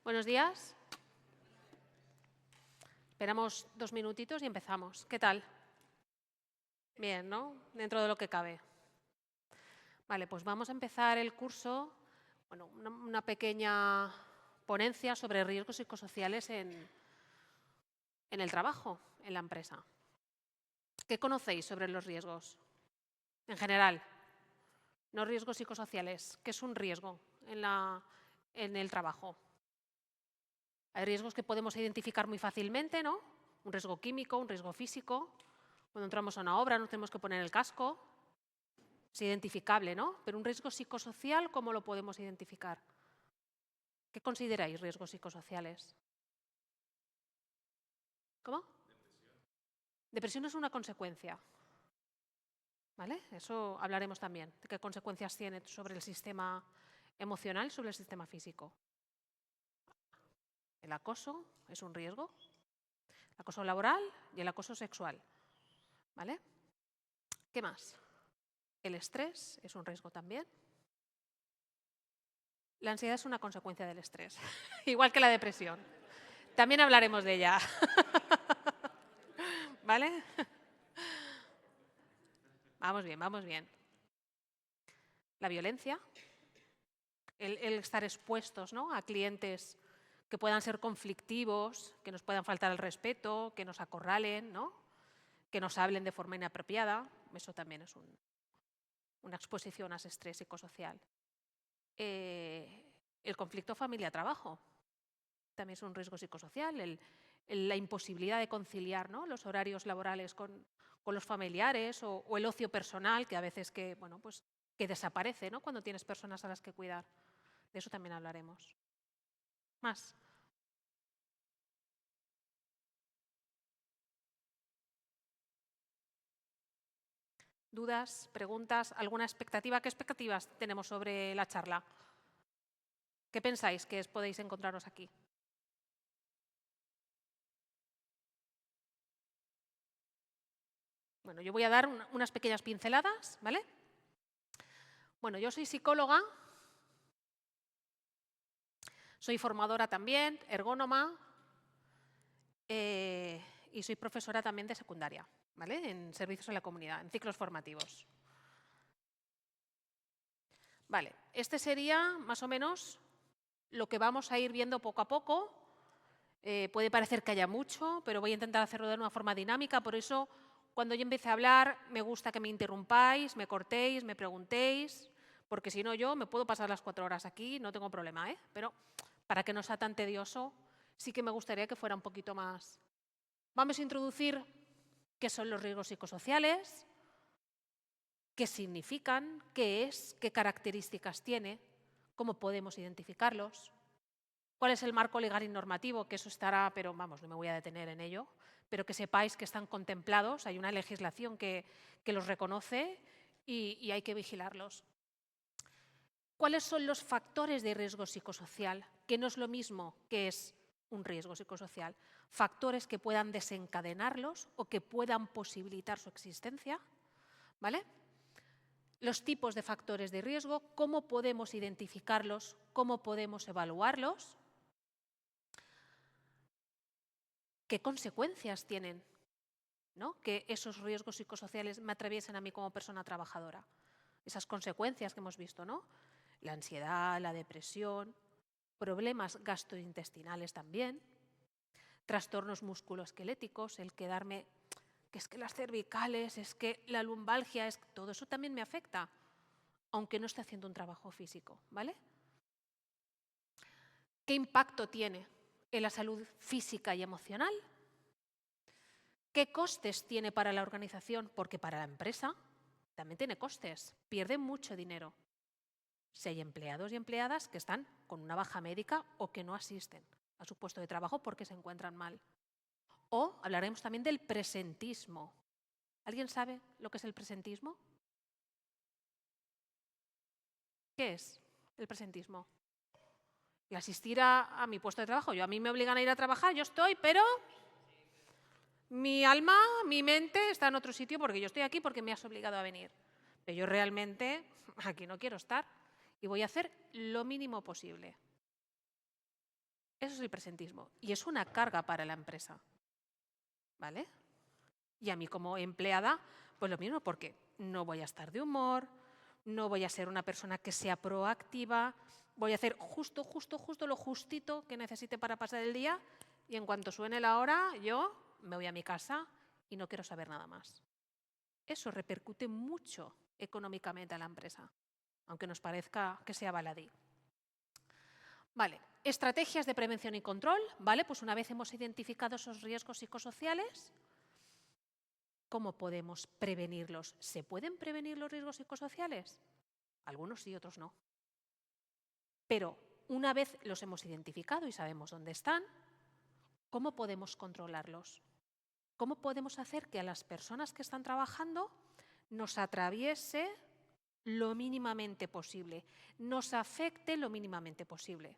Buenos días. Esperamos 2 minutitos y empezamos. ¿Qué tal? Bien, ¿no? Dentro de lo que cabe. Vale, pues vamos a empezar el curso, bueno, una pequeña ponencia sobre riesgos psicosociales en el trabajo, en la empresa. ¿Qué conocéis sobre los riesgos? En general, no riesgos psicosociales. ¿Qué es un riesgo en el trabajo? Hay riesgos que podemos identificar muy fácilmente, ¿no? Un riesgo químico, un riesgo físico. Cuando entramos a una obra nos tenemos que poner el casco. Es identificable, ¿no? Pero un riesgo psicosocial, ¿cómo lo podemos identificar? ¿Qué consideráis riesgos psicosociales? ¿Cómo? Depresión es una consecuencia. ¿Vale? Eso hablaremos también, de qué consecuencias tiene sobre el sistema emocional y sobre el sistema físico. El acoso es un riesgo, el acoso laboral y el acoso sexual. ¿Vale? ¿Qué más? El estrés es un riesgo también. La ansiedad es una consecuencia del estrés, igual que la depresión. También hablaremos de ella. ¿Vale? Vamos bien, vamos bien. La violencia, el estar expuestos, ¿no?, a clientes que puedan ser conflictivos, que nos puedan faltar el respeto, que nos acorralen, ¿no?, que nos hablen de forma inapropiada, eso también es una exposición a ese estrés psicosocial. El conflicto familia-trabajo también es un riesgo psicosocial, la imposibilidad de conciliar, ¿no?, los horarios laborales con los familiares o el ocio personal, que a veces que desaparece, ¿no?, cuando tienes personas a las que cuidar. De eso también hablaremos. Más. ¿Dudas, preguntas, alguna expectativa? ¿Qué expectativas tenemos sobre la charla? ¿Qué pensáis que podéis encontraros aquí? Bueno, yo voy a dar unas pequeñas pinceladas, ¿vale? Bueno, yo soy psicóloga, soy formadora también, ergónoma, y soy profesora también de secundaria, ¿vale?, en servicios a la comunidad, en ciclos formativos. Vale, este sería más o menos lo que vamos a ir viendo poco a poco. Puede parecer que haya mucho, pero voy a intentar hacerlo de una forma dinámica, por eso cuando yo empiece a hablar me gusta que me interrumpáis, me cortéis, me preguntéis, porque si no yo me puedo pasar las 4 horas aquí, no tengo problema, ¿eh? Pero para que no sea tan tedioso, sí que me gustaría que fuera un poquito más. Vamos a introducir qué son los riesgos psicosociales, qué significan, qué es, qué características tiene, cómo podemos identificarlos, cuál es el marco legal y normativo, que eso estará, pero vamos, no me voy a detener en ello, pero que sepáis que están contemplados, hay una legislación que los reconoce y hay que vigilarlos. ¿Cuáles son los factores de riesgo psicosocial? Que no es lo mismo que es un riesgo psicosocial. Factores que puedan desencadenarlos o que puedan posibilitar su existencia, ¿vale? Los tipos de factores de riesgo, cómo podemos identificarlos, cómo podemos evaluarlos, qué consecuencias tienen, ¿no?, que esos riesgos psicosociales me atraviesen a mí como persona trabajadora. Esas consecuencias que hemos visto, ¿no? La ansiedad, la depresión, problemas gastrointestinales también, trastornos musculoesqueléticos, el quedarme, que es que las cervicales, es que la lumbalgia, todo eso también me afecta, aunque no esté haciendo un trabajo físico, ¿vale? ¿Qué impacto tiene en la salud física y emocional? ¿Qué costes tiene para la organización? Porque para la empresa también tiene costes, pierde mucho dinero. Si hay empleados y empleadas que están con una baja médica o que no asisten a su puesto de trabajo porque se encuentran mal. O hablaremos también del presentismo. ¿Alguien sabe lo que es el presentismo? ¿Qué es el presentismo? El asistir a mi puesto de trabajo. A mí me obligan a ir a trabajar, yo estoy, pero mi alma, mi mente está en otro sitio porque yo estoy aquí porque me has obligado a venir. Pero yo realmente aquí no quiero estar y voy a hacer lo mínimo posible. Eso es el presentismo. Y es una carga para la empresa. ¿Vale? Y a mí como empleada, pues lo mismo, porque no voy a estar de humor, no voy a ser una persona que sea proactiva, voy a hacer justo lo justito que necesite para pasar el día y en cuanto suene la hora, yo me voy a mi casa y no quiero saber nada más. Eso repercute mucho económicamente a la empresa, aunque nos parezca que sea baladí. Vale, estrategias de prevención y control, ¿vale? Pues una vez hemos identificado esos riesgos psicosociales, ¿cómo podemos prevenirlos? ¿Se pueden prevenir los riesgos psicosociales? Algunos sí, otros no. Pero una vez los hemos identificado y sabemos dónde están, ¿cómo podemos controlarlos? ¿Cómo podemos hacer que a las personas que están trabajando nos atraviese lo mínimamente posible, nos afecte lo mínimamente posible?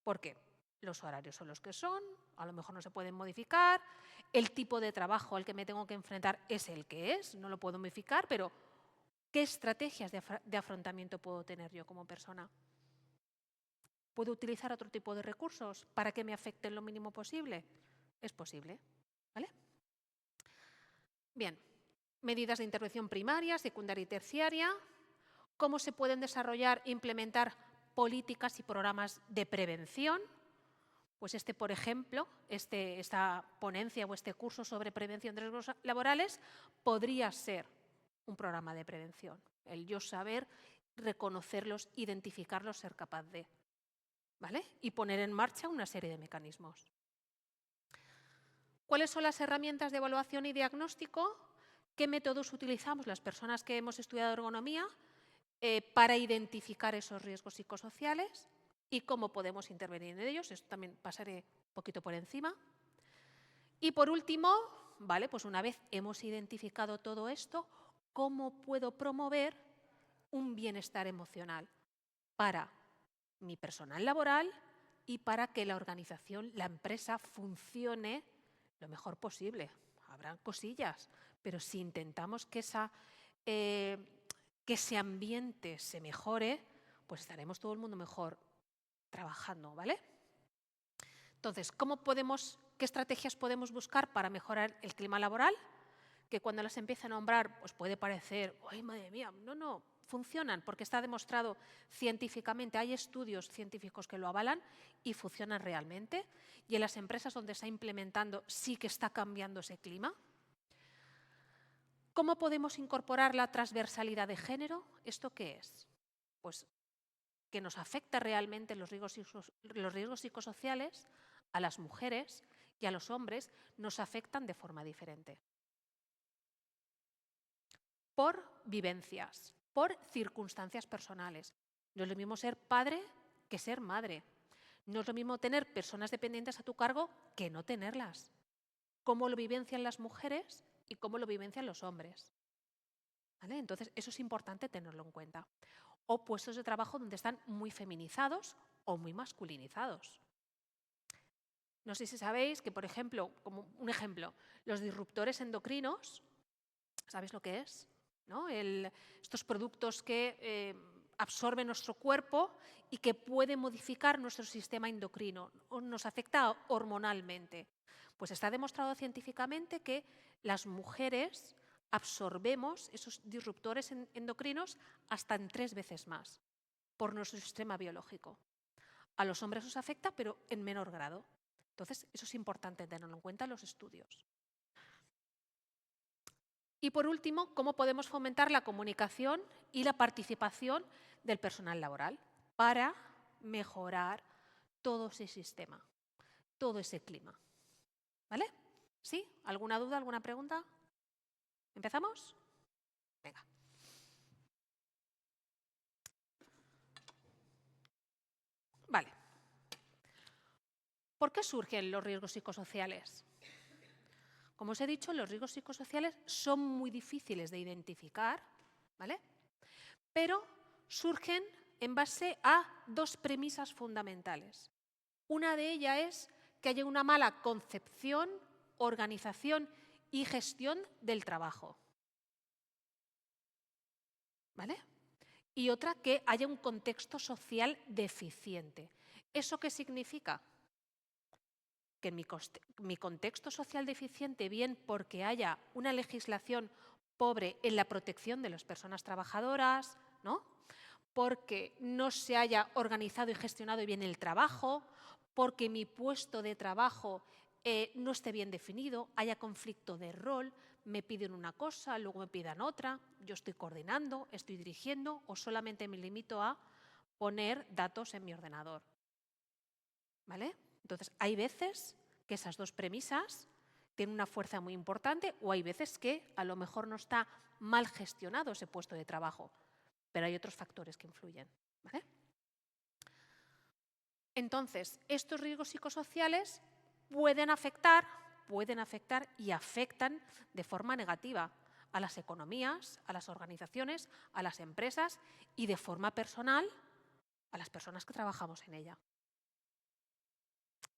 ¿Por qué? Los horarios son los que son, a lo mejor no se pueden modificar, el tipo de trabajo al que me tengo que enfrentar es el que es, no lo puedo modificar, pero ¿qué estrategias de afrontamiento puedo tener yo como persona? ¿Puedo utilizar otro tipo de recursos para que me afecten lo mínimo posible? Es posible, ¿vale? Bien, medidas de intervención primaria, secundaria y terciaria. ¿Cómo se pueden desarrollar e implementar políticas y programas de prevención? Pues por ejemplo, esta ponencia o este curso sobre prevención de riesgos laborales podría ser un programa de prevención. El yo saber reconocerlos, identificarlos, ser capaz de, ¿vale? Y poner en marcha una serie de mecanismos. ¿Cuáles son las herramientas de evaluación y diagnóstico? ¿Qué métodos utilizamos las personas que hemos estudiado ergonomía para identificar esos riesgos psicosociales? ¿Y cómo podemos intervenir en ellos? Esto también pasaré un poquito por encima. Y por último, ¿vale? Pues una vez hemos identificado todo esto, ¿cómo puedo promover un bienestar emocional para mi personal laboral y para que la organización, la empresa, funcione lo mejor posible? Habrán cosillas, pero si intentamos que ese ambiente se mejore, pues estaremos todo el mundo mejor trabajando, ¿vale? Entonces, ¿qué estrategias podemos buscar para mejorar el clima laboral? Que cuando las empiece a nombrar, pues puede parecer, ¡ay, madre mía! No, funcionan porque está demostrado científicamente, hay estudios científicos que lo avalan y funcionan realmente. Y en las empresas donde está implementando sí que está cambiando ese clima. ¿Cómo podemos incorporar la transversalidad de género? ¿Esto qué es? Pues que nos afecta realmente los riesgos psicosociales a las mujeres y a los hombres nos afectan de forma diferente. Por vivencias, por circunstancias personales. No es lo mismo ser padre que ser madre. No es lo mismo tener personas dependientes a tu cargo que no tenerlas. Cómo lo vivencian las mujeres y cómo lo vivencian los hombres. ¿Vale? Entonces, eso es importante tenerlo en cuenta. O puestos de trabajo donde están muy feminizados o muy masculinizados. No sé si sabéis que, por ejemplo, como un ejemplo, los disruptores endocrinos, ¿sabéis lo que es? ¿No? Estos productos que absorben nuestro cuerpo y que pueden modificar nuestro sistema endocrino, o nos afecta hormonalmente. Pues está demostrado científicamente que las mujeres absorbemos esos disruptores endocrinos hasta en 3 veces más por nuestro sistema biológico. A los hombres os afecta, pero en menor grado. Entonces, eso es importante tenerlo en cuenta en los estudios. Y por último, ¿cómo podemos fomentar la comunicación y la participación del personal laboral para mejorar todo ese sistema, todo ese clima? ¿Vale? ¿Sí? ¿Alguna duda, alguna pregunta? ¿Empezamos? Venga. Vale. ¿Por qué surgen los riesgos psicosociales? Como os he dicho, los riesgos psicosociales son muy difíciles de identificar, ¿vale? Pero surgen en base a 2 premisas fundamentales. Una de ellas es que haya una mala concepción, organización y gestión del trabajo. ¿Vale? Y otra, que haya un contexto social deficiente. ¿Eso qué significa? que en mi contexto social deficiente, bien porque haya una legislación pobre en la protección de las personas trabajadoras, ¿no? Porque no se haya organizado y gestionado bien el trabajo, porque mi puesto de trabajo no esté bien definido, haya conflicto de rol, me piden una cosa, luego me pidan otra, yo estoy coordinando, estoy dirigiendo o solamente me limito a poner datos en mi ordenador. ¿Vale? Entonces, hay veces que esas dos premisas tienen una fuerza muy importante o hay veces que a lo mejor no está mal gestionado ese puesto de trabajo, pero hay otros factores que influyen. ¿Vale? Entonces, estos riesgos psicosociales pueden afectar y afectan de forma negativa a las economías, a las organizaciones, a las empresas y de forma personal a las personas que trabajamos en ella.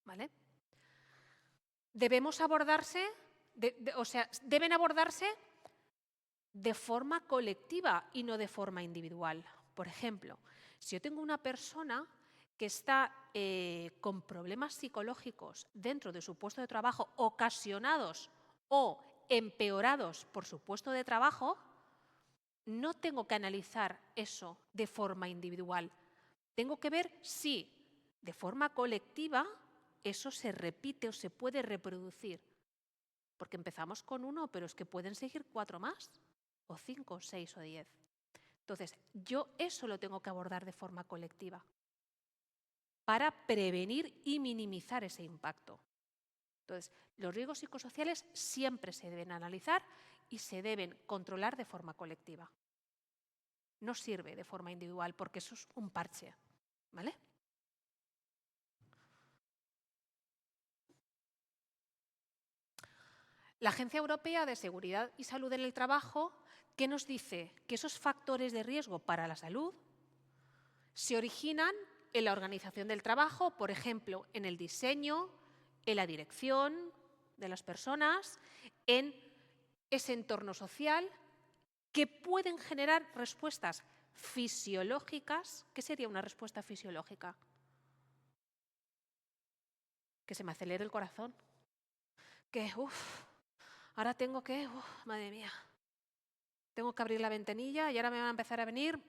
¿Vale? Deben abordarse de forma colectiva y no de forma individual. Por ejemplo, si yo tengo una persona que está con problemas psicológicos dentro de su puesto de trabajo ocasionados o empeorados por su puesto de trabajo, no tengo que analizar eso de forma individual. Tengo que ver si de forma colectiva eso se repite o se puede reproducir. Porque empezamos con 1, pero es que pueden seguir 4 más, o 5, 6 o 10. Entonces, yo eso lo tengo que abordar de forma colectiva para prevenir y minimizar ese impacto. Entonces, los riesgos psicosociales siempre se deben analizar y se deben controlar de forma colectiva. No sirve de forma individual porque eso es un parche, ¿vale? La Agencia Europea de Seguridad y Salud en el Trabajo, ¿qué nos dice? Que esos factores de riesgo para la salud se originan en la organización del trabajo, por ejemplo, en el diseño, en la dirección de las personas, en ese entorno social, que pueden generar respuestas fisiológicas. ¿Qué sería una respuesta fisiológica? Que se me acelere el corazón. Que, ahora tengo que, madre mía, tengo que abrir la ventanilla y ahora me va a empezar a venir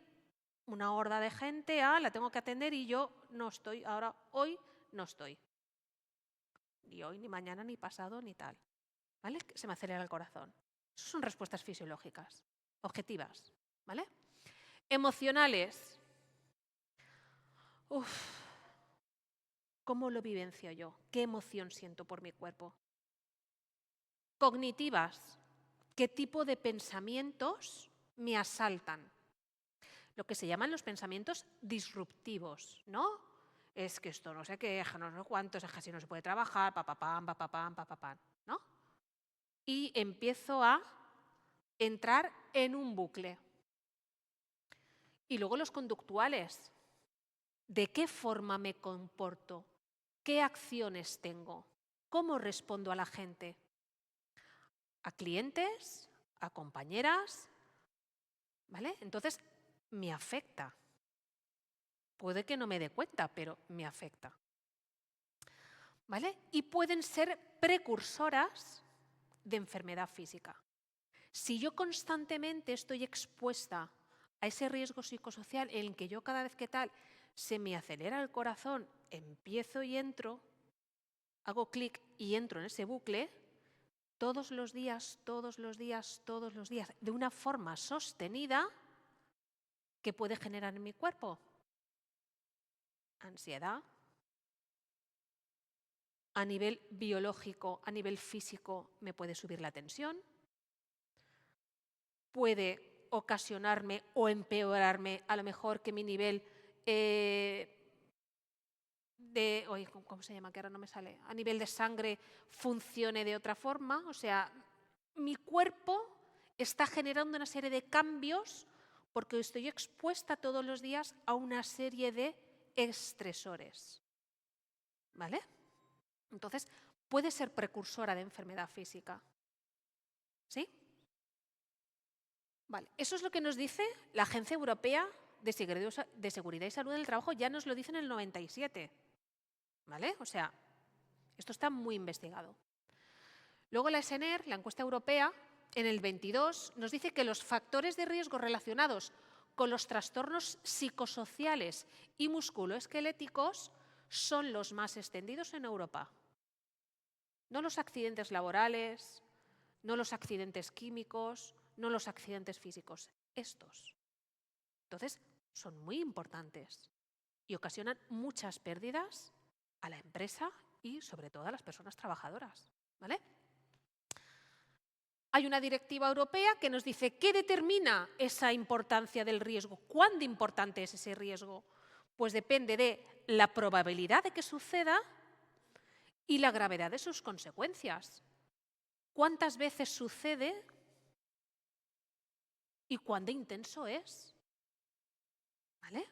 una horda de gente, la tengo que atender y yo no estoy, hoy no estoy. Ni hoy, ni mañana, ni pasado, ni tal. ¿Vale? Se me acelera el corazón. Esas son respuestas fisiológicas, objetivas. ¿Vale? Emocionales. ¿Cómo lo vivencio yo? ¿Qué emoción siento por mi cuerpo? Cognitivas. ¿Qué tipo de pensamientos me asaltan? Lo que se llaman los pensamientos disruptivos, ¿no? Es que esto no sé qué, no sé cuánto, es que así no se puede trabajar, papapam, ¿no? Y empiezo a entrar en un bucle. Y luego los conductuales. ¿De qué forma me comporto? ¿Qué acciones tengo? ¿Cómo respondo a la gente? ¿A clientes? ¿A compañeras? ¿Vale? Entonces, me afecta. Puede que no me dé cuenta, pero me afecta. ¿Vale? Y pueden ser precursoras de enfermedad física. Si yo constantemente estoy expuesta a ese riesgo psicosocial en el que yo cada vez que tal se me acelera el corazón, empiezo y entro, hago clic y entro en ese bucle, todos los días, de una forma sostenida, ¿qué puede generar en mi cuerpo? Ansiedad. A nivel biológico, a nivel físico, me puede subir la tensión. Puede ocasionarme o empeorarme a lo mejor que mi nivel ¿cómo se llama? Que ahora no me sale. A nivel de sangre funcione de otra forma. O sea, mi cuerpo está generando una serie de cambios porque estoy expuesta todos los días a una serie de estresores. ¿Vale? Entonces, puede ser precursora de enfermedad física. ¿Sí? Vale, eso es lo que nos dice la Agencia Europea de Seguridad y Salud en el Trabajo, ya nos lo dice en el 97. ¿Vale? O sea, Esto está muy investigado. Luego la SNER, la encuesta europea, en el 22 nos dice que los factores de riesgo relacionados con los trastornos psicosociales y musculoesqueléticos son los más extendidos en Europa. No los accidentes laborales, no los accidentes químicos, no los accidentes físicos, estos. Entonces, son muy importantes y ocasionan muchas pérdidas a la empresa y sobre todo a las personas trabajadoras, ¿vale? Hay una directiva europea que nos dice qué determina esa importancia del riesgo. ¿Cuán importante es ese riesgo? Pues depende de la probabilidad de que suceda y la gravedad de sus consecuencias. ¿Cuántas veces sucede y cuán de intenso es? ¿Vale?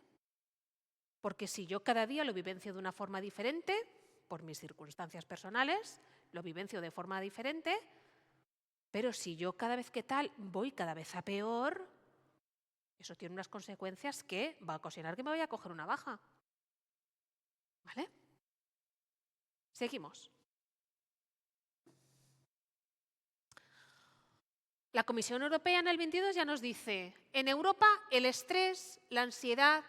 Porque si yo cada día lo vivencio de una forma diferente, por mis circunstancias personales, lo vivencio de forma diferente, pero si yo cada vez que tal voy cada vez a peor, eso tiene unas consecuencias que va a ocasionar que me vaya a coger una baja. ¿Vale? Seguimos. La Comisión Europea en el 22 ya nos dice, en Europa el estrés, la ansiedad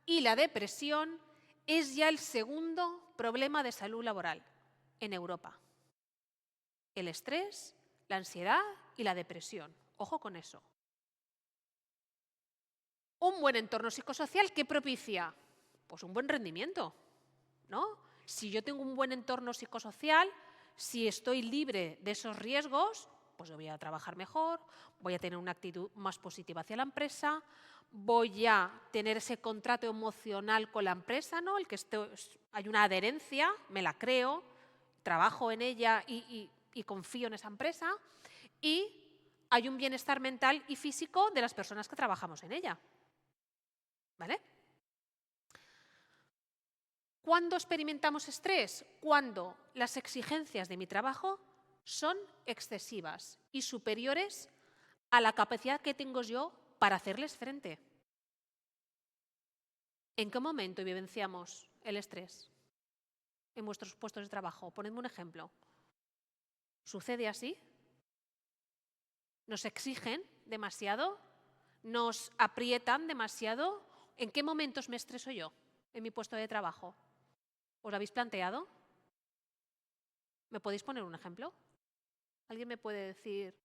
y la depresión es ya el segundo problema de salud laboral en Europa. El estrés, la ansiedad y la depresión. Ojo con eso. Un buen entorno psicosocial, ¿qué propicia? Pues un buen rendimiento, ¿no? Si yo tengo un buen entorno psicosocial, si estoy libre de esos riesgos, pues yo voy a trabajar mejor, voy a tener una actitud más positiva hacia la empresa, voy a tener ese contrato emocional con la empresa, ¿no? El que hay una adherencia, me la creo, trabajo en ella y confío en esa empresa, y hay un bienestar mental y físico de las personas que trabajamos en ella. ¿Vale? ¿Cuándo experimentamos estrés? Cuando las exigencias de mi trabajo son excesivas y superiores a la capacidad que tengo yo para hacerles frente. ¿En qué momento vivenciamos el estrés en vuestros puestos de trabajo? Ponedme un ejemplo. ¿Sucede así? ¿Nos exigen demasiado? ¿Nos aprietan demasiado? ¿En qué momentos me estreso yo en mi puesto de trabajo? ¿Os lo habéis planteado? ¿Me podéis poner un ejemplo? ¿Alguien me puede decir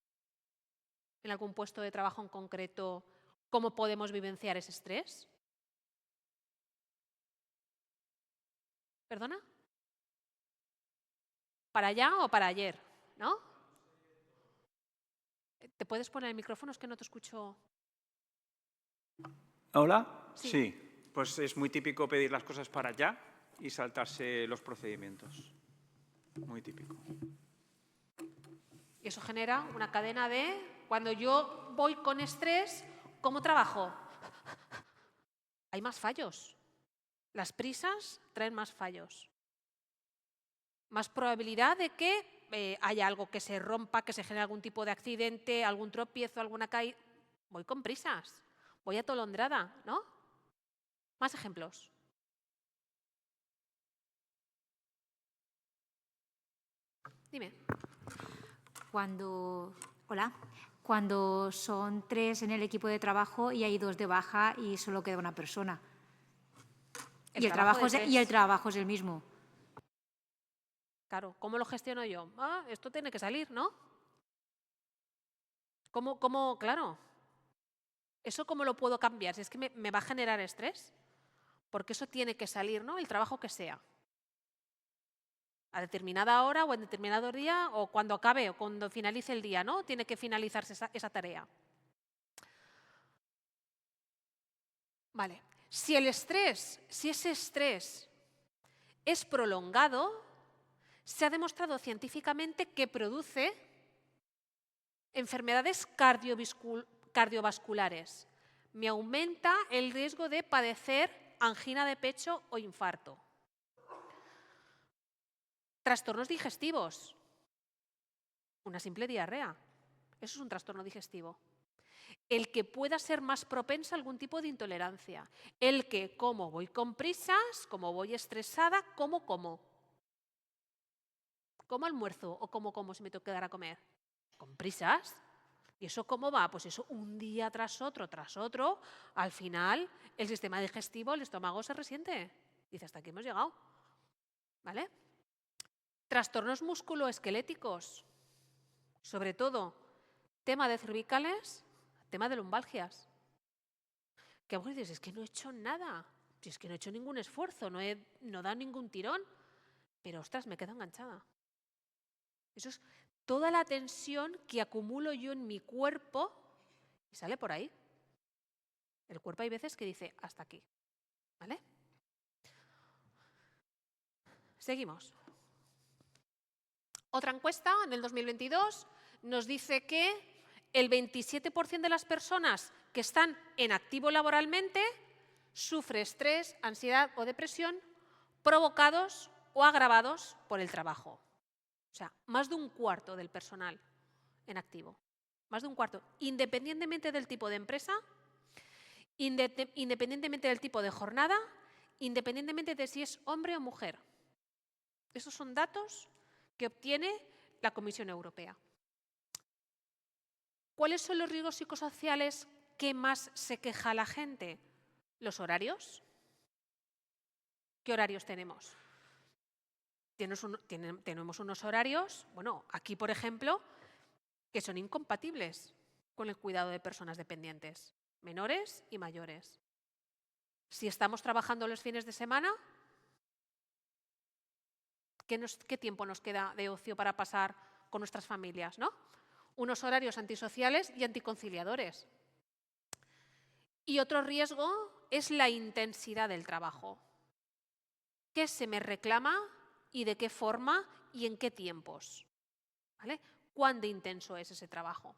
en algún puesto de trabajo en concreto cómo podemos vivenciar ese estrés? ¿Perdona? ¿Para allá o para ayer? ¿No? ¿Te puedes poner el micrófono? Es que no te escucho. ¿Hola? Sí. Pues es muy típico pedir las cosas para allá y saltarse los procedimientos. Muy típico. Y eso genera una cadena de, cuando yo voy con estrés, ¿cómo trabajo? Hay más fallos. Las prisas traen más fallos. Más probabilidad de que haya algo que se rompa, que se genere algún tipo de accidente, algún tropiezo, alguna caída. Voy con prisas, voy atolondrada, ¿no? Más ejemplos. Dime. Cuando son 3 en el equipo de trabajo y hay 2 de baja y solo queda una persona. Y el trabajo es el mismo. Claro, ¿cómo lo gestiono yo? Esto tiene que salir, ¿no? ¿Cómo? Claro. ¿Eso cómo lo puedo cambiar? Si es que me va a generar estrés. Porque eso tiene que salir, ¿no? El trabajo que sea. A determinada hora o en determinado día o cuando acabe o cuando finalice el día, ¿no? Tiene que finalizarse esa tarea. Vale. Si ese estrés es prolongado, se ha demostrado científicamente que produce enfermedades cardiovasculares. Me aumenta el riesgo de padecer angina de pecho o infarto. Trastornos digestivos. Una simple diarrea. Eso es un trastorno digestivo. El que pueda ser más propensa a algún tipo de intolerancia. El que, como voy con prisas, como voy estresada, como. ¿Cómo almuerzo o cómo si me tengo que dar a comer? Con prisas. ¿Y eso cómo va? Pues eso un día tras otro, al final el sistema digestivo, el estómago se resiente. Dice, hasta aquí hemos llegado. ¿Vale? Trastornos musculoesqueléticos, sobre todo tema de cervicales, tema de lumbalgias. Que a lo mejor dices, es que no he hecho nada, si es que no he hecho ningún esfuerzo, no he dado ningún tirón, pero ostras, me quedo enganchada. Eso es toda la tensión que acumulo yo en mi cuerpo y sale por ahí. El cuerpo hay veces que dice, hasta aquí. ¿Vale? Seguimos. Otra encuesta en el 2022 nos dice que el 27% de las personas que están en activo laboralmente sufre estrés, ansiedad o depresión provocados o agravados por el trabajo. O sea, más de un cuarto del personal en activo. Más de un cuarto. Independientemente del tipo de empresa, independientemente del tipo de jornada, independientemente de si es hombre o mujer. Esos son datos que obtiene la Comisión Europea. ¿Cuáles son los riesgos psicosociales que más se queja la gente? ¿Los horarios? ¿Qué horarios tenemos? Tenemos unos horarios, bueno, aquí por ejemplo, que son incompatibles con el cuidado de personas dependientes, menores y mayores. Si estamos trabajando los fines de semana, ¿qué tiempo nos queda de ocio para pasar con nuestras familias, ¿no? Unos horarios antisociales y anticonciliadores. Y otro riesgo es la intensidad del trabajo. ¿Qué se me reclama y de qué forma y en qué tiempos? ¿Vale? ¿Cuán de intenso es ese trabajo?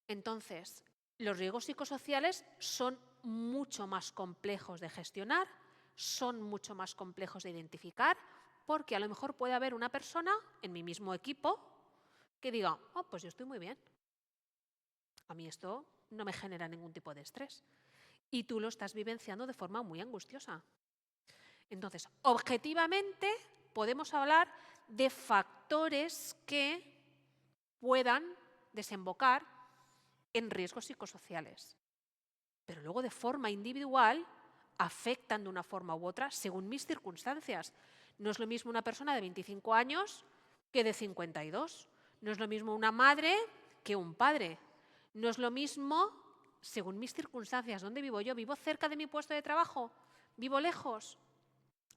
Entonces, los riesgos psicosociales son mucho más complejos de gestionar, son mucho más complejos de identificar, porque a lo mejor puede haber una persona en mi mismo equipo que diga, oh, pues yo estoy muy bien. A mí esto no me genera ningún tipo de estrés. Y tú lo estás vivenciando de forma muy angustiosa. Entonces, objetivamente, podemos hablar de factores que puedan desembocar en riesgos psicosociales. Pero luego, de forma individual, afectan de una forma u otra según mis circunstancias. No es lo mismo una persona de 25 años que de 52. No es lo mismo una madre que un padre. No es lo mismo, según mis circunstancias, ¿dónde vivo yo? ¿Vivo cerca de mi puesto de trabajo? ¿Vivo lejos?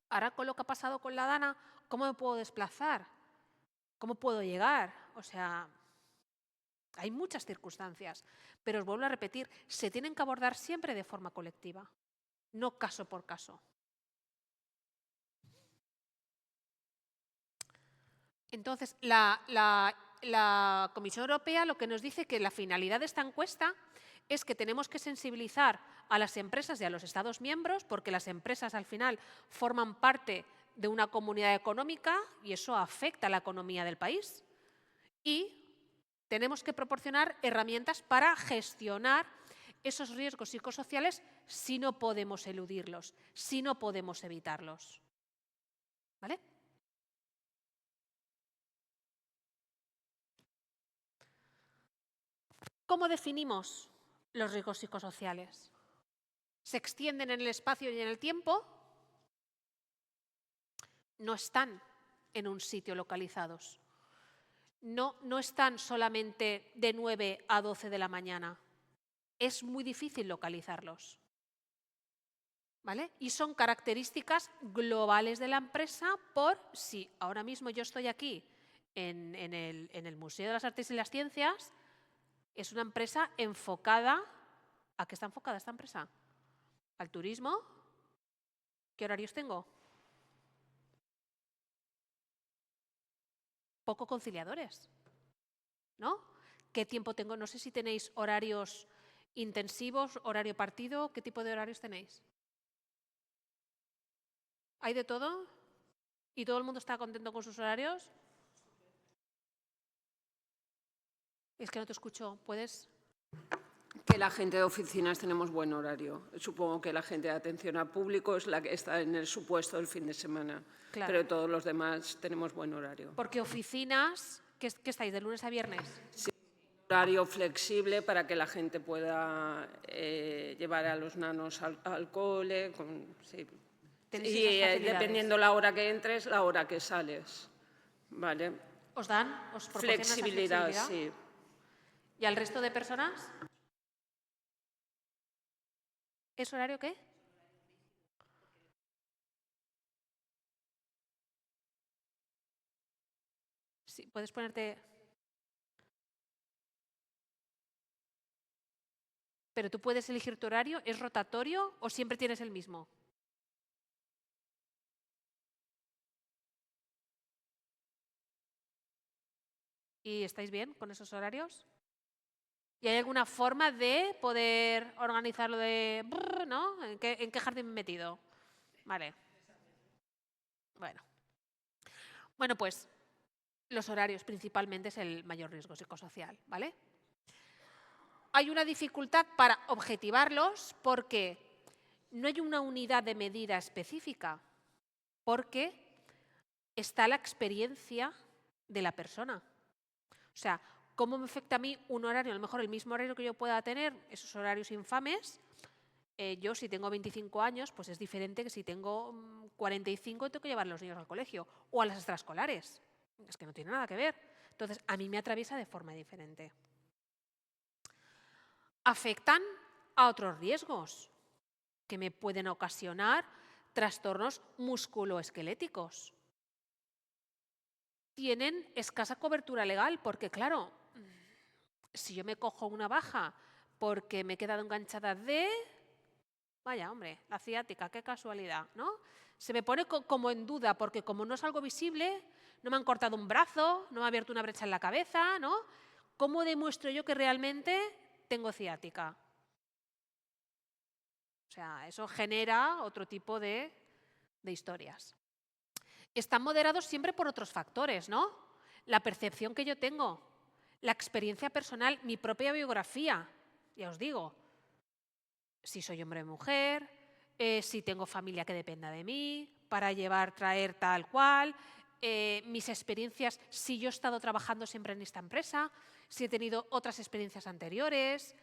Ahora, con lo que ha pasado con la Dana, ¿cómo me puedo desplazar? ¿Cómo puedo llegar? O sea, hay muchas circunstancias, pero os vuelvo a repetir, se tienen que abordar siempre de forma colectiva, no caso por caso. Entonces, la Comisión Europea lo que nos dice que la finalidad de esta encuesta es que tenemos que sensibilizar a las empresas y a los Estados miembros, porque las empresas al final forman parte de una comunidad económica y eso afecta a la economía del país. Y tenemos que proporcionar herramientas para gestionar esos riesgos psicosociales si no podemos eludirlos, si no podemos evitarlos. ¿Vale? ¿Cómo definimos los riesgos psicosociales? ¿Se extienden en el espacio y en el tiempo? No están en un sitio localizados. No están solamente de 9 a 12 de la mañana. Es muy difícil localizarlos. ¿Vale? Y son características globales de la empresa por si ahora mismo yo estoy aquí en el Museo de las Artes y las Ciencias, es una empresa enfocada. ¿A qué está enfocada esta empresa? ¿Al turismo? ¿Qué horarios tengo? Poco conciliadores, ¿no? ¿Qué tiempo tengo? No sé si tenéis horarios intensivos, horario partido, ¿qué tipo de horarios tenéis? ¿Hay de todo? ¿Y todo el mundo está contento con sus horarios? Es que no te escucho. ¿Puedes? que la gente de oficinas tenemos buen horario. Supongo que la gente de atención al público es la que está en el supuesto del fin de semana. Claro. Pero todos los demás tenemos buen horario. Porque oficinas, ¿qué estáis, de lunes a viernes? Sí, horario flexible para que la gente pueda llevar a los nanos al cole. Sí. Tenéis Y esas facilidades. dependiendo la hora que entres, la hora que sales. ¿Vale? ¿Os proporcionan esa Flexibilidad, flexibilidad? sí. ¿Y al resto de personas? ¿Es horario qué? Sí, puedes ponerte... Pero tú puedes elegir tu horario, ¿es rotatorio o siempre tienes el mismo? ¿Y estáis bien con esos horarios? ¿Y hay alguna forma de poder organizarlo de... ¿no? ¿En qué jardín me he metido? Vale. Bueno, pues los horarios principalmente es el mayor riesgo psicosocial, ¿vale? Hay una dificultad para objetivarlos porque no hay una unidad de medida específica, porque está la experiencia de la persona. O sea, ¿cómo me afecta a mí un horario? A lo mejor el mismo horario que yo pueda tener, esos horarios infames, yo si tengo 25 años, pues es diferente que si tengo 45 y tengo que llevar a los niños al colegio o a las extraescolares. Es que no tiene nada que ver. Entonces, a mí me atraviesa de forma diferente. Afectan a otros riesgos que me pueden ocasionar trastornos musculoesqueléticos. Tienen escasa cobertura legal porque, claro, si yo me cojo una baja porque me he quedado enganchada de... Vaya, hombre, la ciática, qué casualidad, ¿no? Se me pone como en duda porque como no es algo visible, no me han cortado un brazo, no me ha abierto una brecha en la cabeza, ¿no? ¿Cómo demuestro yo que realmente tengo ciática? O sea, eso genera otro tipo de historias. Están moderados siempre por otros factores, ¿no? La percepción que yo tengo, la experiencia personal, mi propia biografía, ya os digo, si soy hombre o mujer, si tengo familia que dependa de mí, para llevar, traer tal cual, mis experiencias, si yo he estado trabajando siempre en esta empresa, si he tenido otras experiencias anteriores,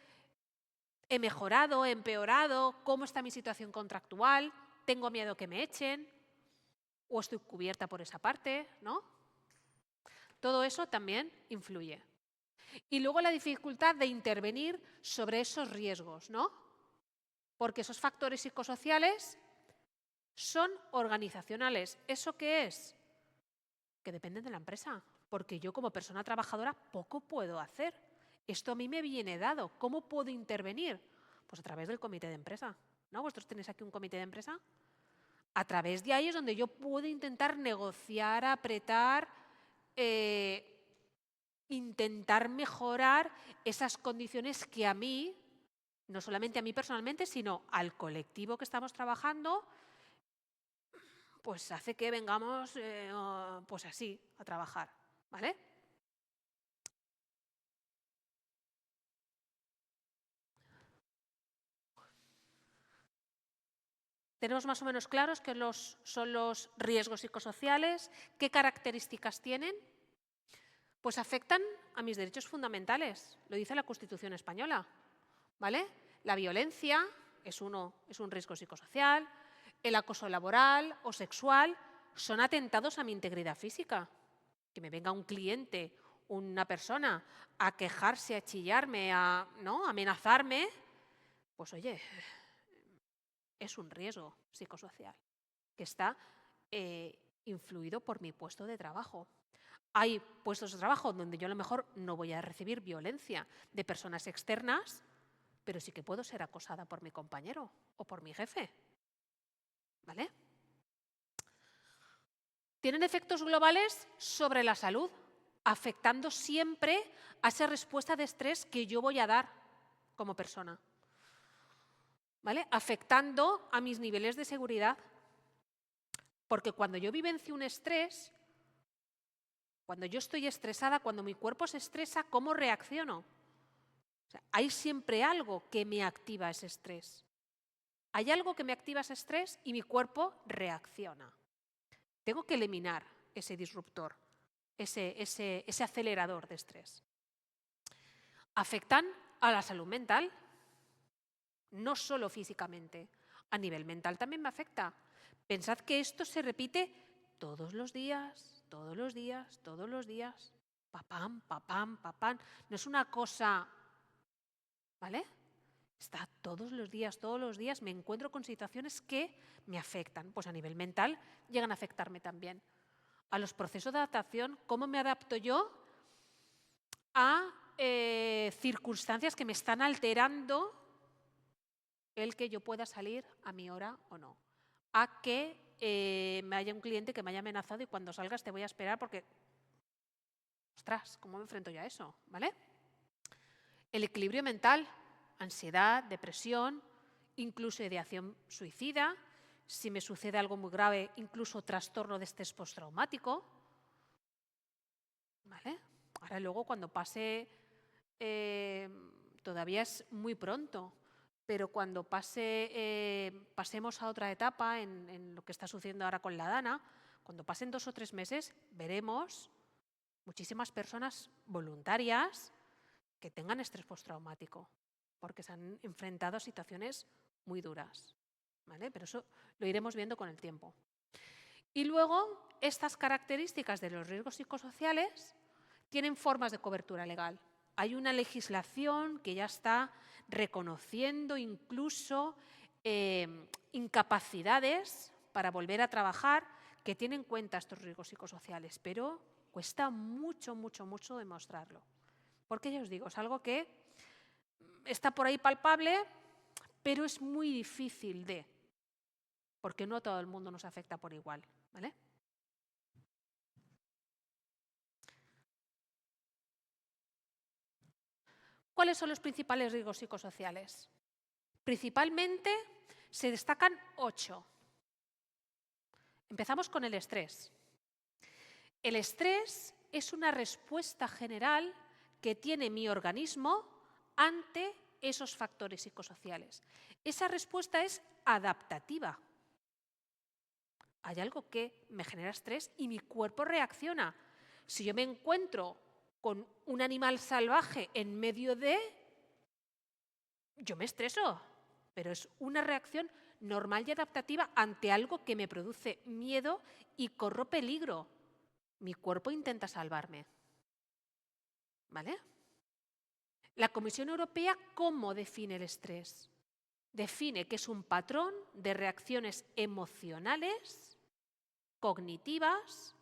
he mejorado, he empeorado, cómo está mi situación contractual, tengo miedo que me echen o estoy cubierta por esa parte, ¿no? Todo eso también influye. Y luego la dificultad de intervenir sobre esos riesgos, ¿no? Porque esos factores psicosociales son organizacionales. ¿Eso qué es? Que dependen de la empresa, porque yo como persona trabajadora poco puedo hacer. Esto a mí me viene dado. ¿Cómo puedo intervenir? Pues a través del comité de empresa, ¿no? ¿Vosotros tenéis aquí un comité de empresa? A través de ahí es donde yo puedo intentar negociar, apretar, intentar mejorar esas condiciones que a mí, no solamente a mí personalmente, sino al colectivo que estamos trabajando, pues hace que vengamos pues así a trabajar, ¿vale? Tenemos más o menos claros qué son los riesgos psicosociales, qué características tienen. Pues afectan a mis derechos fundamentales, lo dice la Constitución española, ¿vale? La violencia es un riesgo psicosocial, el acoso laboral o sexual son atentados a mi integridad física. Que me venga un cliente, una persona, a quejarse, a chillarme, a amenazarme, pues oye, es un riesgo psicosocial que está influido por mi puesto de trabajo. Hay puestos de trabajo donde yo a lo mejor no voy a recibir violencia de personas externas, pero sí que puedo ser acosada por mi compañero o por mi jefe. ¿Vale? Tienen efectos globales sobre la salud, afectando siempre a esa respuesta de estrés que yo voy a dar como persona. ¿Vale? Afectando a mis niveles de seguridad. Porque cuando yo vivencio un estrés, cuando yo estoy estresada, cuando mi cuerpo se estresa, ¿cómo reacciono? sea, hay siempre algo que me activa ese estrés. Hay algo que me activa ese estrés y mi cuerpo reacciona. Tengo que eliminar ese disruptor, ese acelerador de estrés. Afectan a la salud mental, no solo físicamente, a nivel mental también me afecta. Pensad que esto se repite todos los días, todos los días, todos los días. Papam, papam, papam. No es una cosa, ¿vale? Está todos los días me encuentro con situaciones que me afectan. Pues a nivel mental llegan a afectarme también. A los procesos de adaptación, ¿cómo me adapto yo a circunstancias que me están alterando el que yo pueda salir a mi hora o no? A que me haya un cliente que me haya amenazado y cuando salgas te voy a esperar porque, ostras, ¿cómo me enfrento yo a eso? ¿Vale? El equilibrio mental, ansiedad, depresión, incluso ideación suicida, si me sucede algo muy grave, incluso trastorno de estrés postraumático. ¿Vale? Ahora luego cuando pase, todavía es muy pronto, pero cuando pasemos a otra etapa en lo que está sucediendo ahora con la Dana, cuando pasen 2 o 3 meses, veremos muchísimas personas voluntarias que tengan estrés postraumático, porque se han enfrentado a situaciones muy duras. ¿Vale? Pero eso lo iremos viendo con el tiempo. Y luego, estas características de los riesgos psicosociales tienen formas de cobertura legal. Hay una legislación que ya está reconociendo incluso incapacidades para volver a trabajar que tienen en cuenta estos riesgos psicosociales, pero cuesta mucho, mucho, mucho demostrarlo. Porque ya os digo, es algo que está por ahí palpable, pero es muy difícil porque no a todo el mundo nos afecta por igual, ¿vale? ¿Cuáles son los principales riesgos psicosociales? Principalmente se destacan 8. Empezamos con el estrés. El estrés es una respuesta general que tiene mi organismo ante esos factores psicosociales. Esa respuesta es adaptativa. Hay algo que me genera estrés y mi cuerpo reacciona. Si yo me encuentro con un animal salvaje en medio yo me estreso, pero es una reacción normal y adaptativa ante algo que me produce miedo y corro peligro. Mi cuerpo intenta salvarme. ¿Vale? La Comisión Europea, ¿cómo define el estrés? Define que es un patrón de reacciones emocionales, cognitivas,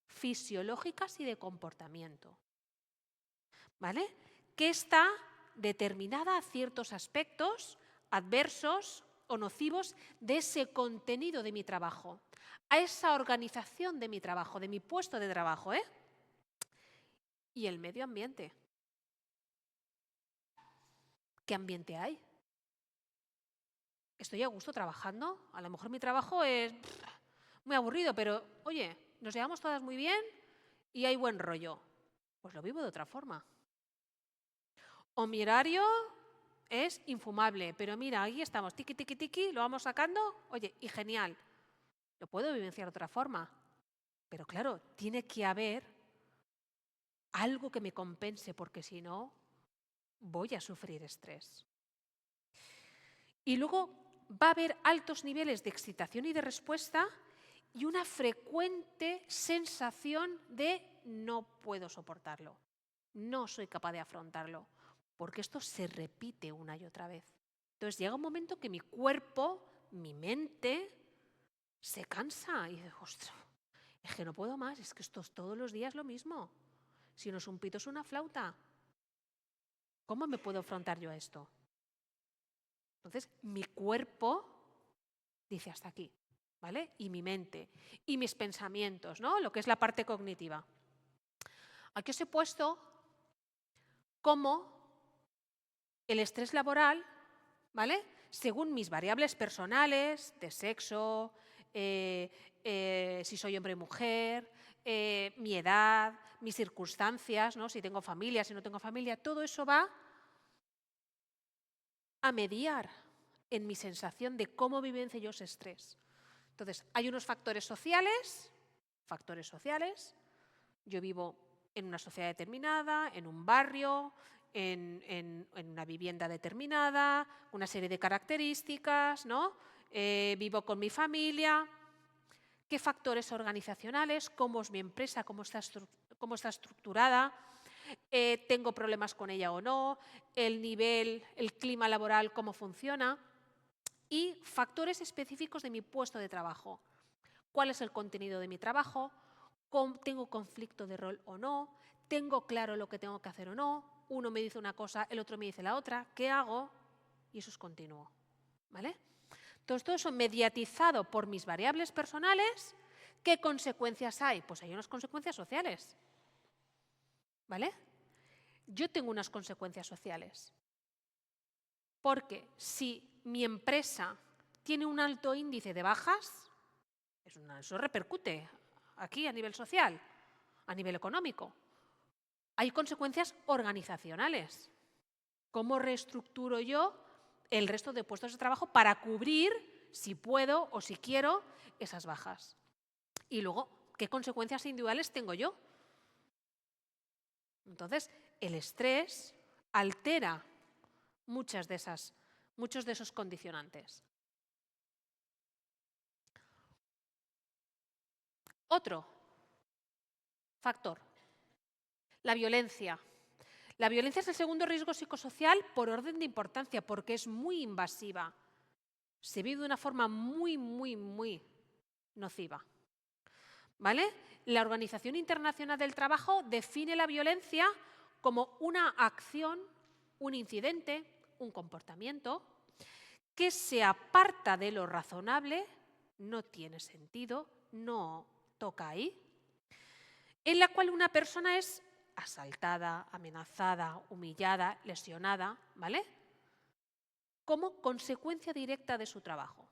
fisiológicas y de comportamiento. ¿Vale? Que está determinada a ciertos aspectos adversos o nocivos de ese contenido de mi trabajo, a esa organización de mi trabajo, de mi puesto de trabajo, ¿eh? Y el medio ambiente. ¿Qué ambiente hay? ¿Estoy a gusto trabajando? A lo mejor mi trabajo es muy aburrido, pero, oye, nos llevamos todas muy bien y hay buen rollo. Pues lo vivo de otra forma. O mi horario es infumable, pero mira, ahí estamos, tiqui, tiqui, tiqui, lo vamos sacando, oye, y genial. Lo puedo vivenciar de otra forma, pero claro, tiene que haber algo que me compense, porque si no, voy a sufrir estrés. Y luego va a haber altos niveles de excitación y de respuesta y una frecuente sensación de no puedo soportarlo, no soy capaz de afrontarlo, porque esto se repite una y otra vez. Entonces llega un momento que mi cuerpo, mi mente, se cansa y dice, ostras, es que no puedo más, es que esto es todos los días lo mismo. Si no es un pito, es una flauta. ¿Cómo me puedo afrontar yo a esto? Entonces, mi cuerpo dice hasta aquí, ¿vale? Y mi mente, y mis pensamientos, ¿no? Lo que es la parte cognitiva. Aquí os he puesto cómo el estrés laboral, ¿vale? Según mis variables personales, de sexo, si soy hombre o mujer, mi edad, mis circunstancias, ¿no? Si tengo familia, si no tengo familia, todo eso va a mediar en mi sensación de cómo vivencio yo ese estrés. Entonces, hay unos factores sociales. Yo vivo en una sociedad determinada, en un barrio, en una vivienda determinada, una serie de características, ¿no? Vivo con mi familia. ¿Qué factores organizacionales? ¿Cómo es mi empresa? ¿Cómo está estructurada? ¿Tengo problemas con ella o no? ¿El nivel, el clima laboral, cómo funciona? Y factores específicos de mi puesto de trabajo. ¿Cuál es el contenido de mi trabajo? ¿Tengo conflicto de rol o no? ¿Tengo claro lo que tengo que hacer o no? Uno me dice una cosa, el otro me dice la otra. ¿Qué hago? Y eso es continuo. ¿Vale? Entonces, todo eso mediatizado por mis variables personales, ¿qué consecuencias hay? Pues hay unas consecuencias sociales. ¿Vale? Yo tengo unas consecuencias sociales. Porque si mi empresa tiene un alto índice de bajas, eso repercute aquí a nivel social, a nivel económico. Hay consecuencias organizacionales. ¿Cómo reestructuro yo el resto de puestos de trabajo para cubrir, si puedo o si quiero, esas bajas? Y luego, ¿qué consecuencias individuales tengo yo? Entonces, el estrés altera muchos de esos condicionantes. Otro factor, la violencia. La violencia es el segundo riesgo psicosocial por orden de importancia, porque es muy invasiva. Se vive de una forma muy, muy, muy nociva. ¿Vale? La Organización Internacional del Trabajo define la violencia como una acción, un incidente, un comportamiento que se aparta de lo razonable, no tiene sentido, no toca ahí, en la cual una persona es asaltada, amenazada, humillada, lesionada, ¿vale? Como consecuencia directa de su trabajo.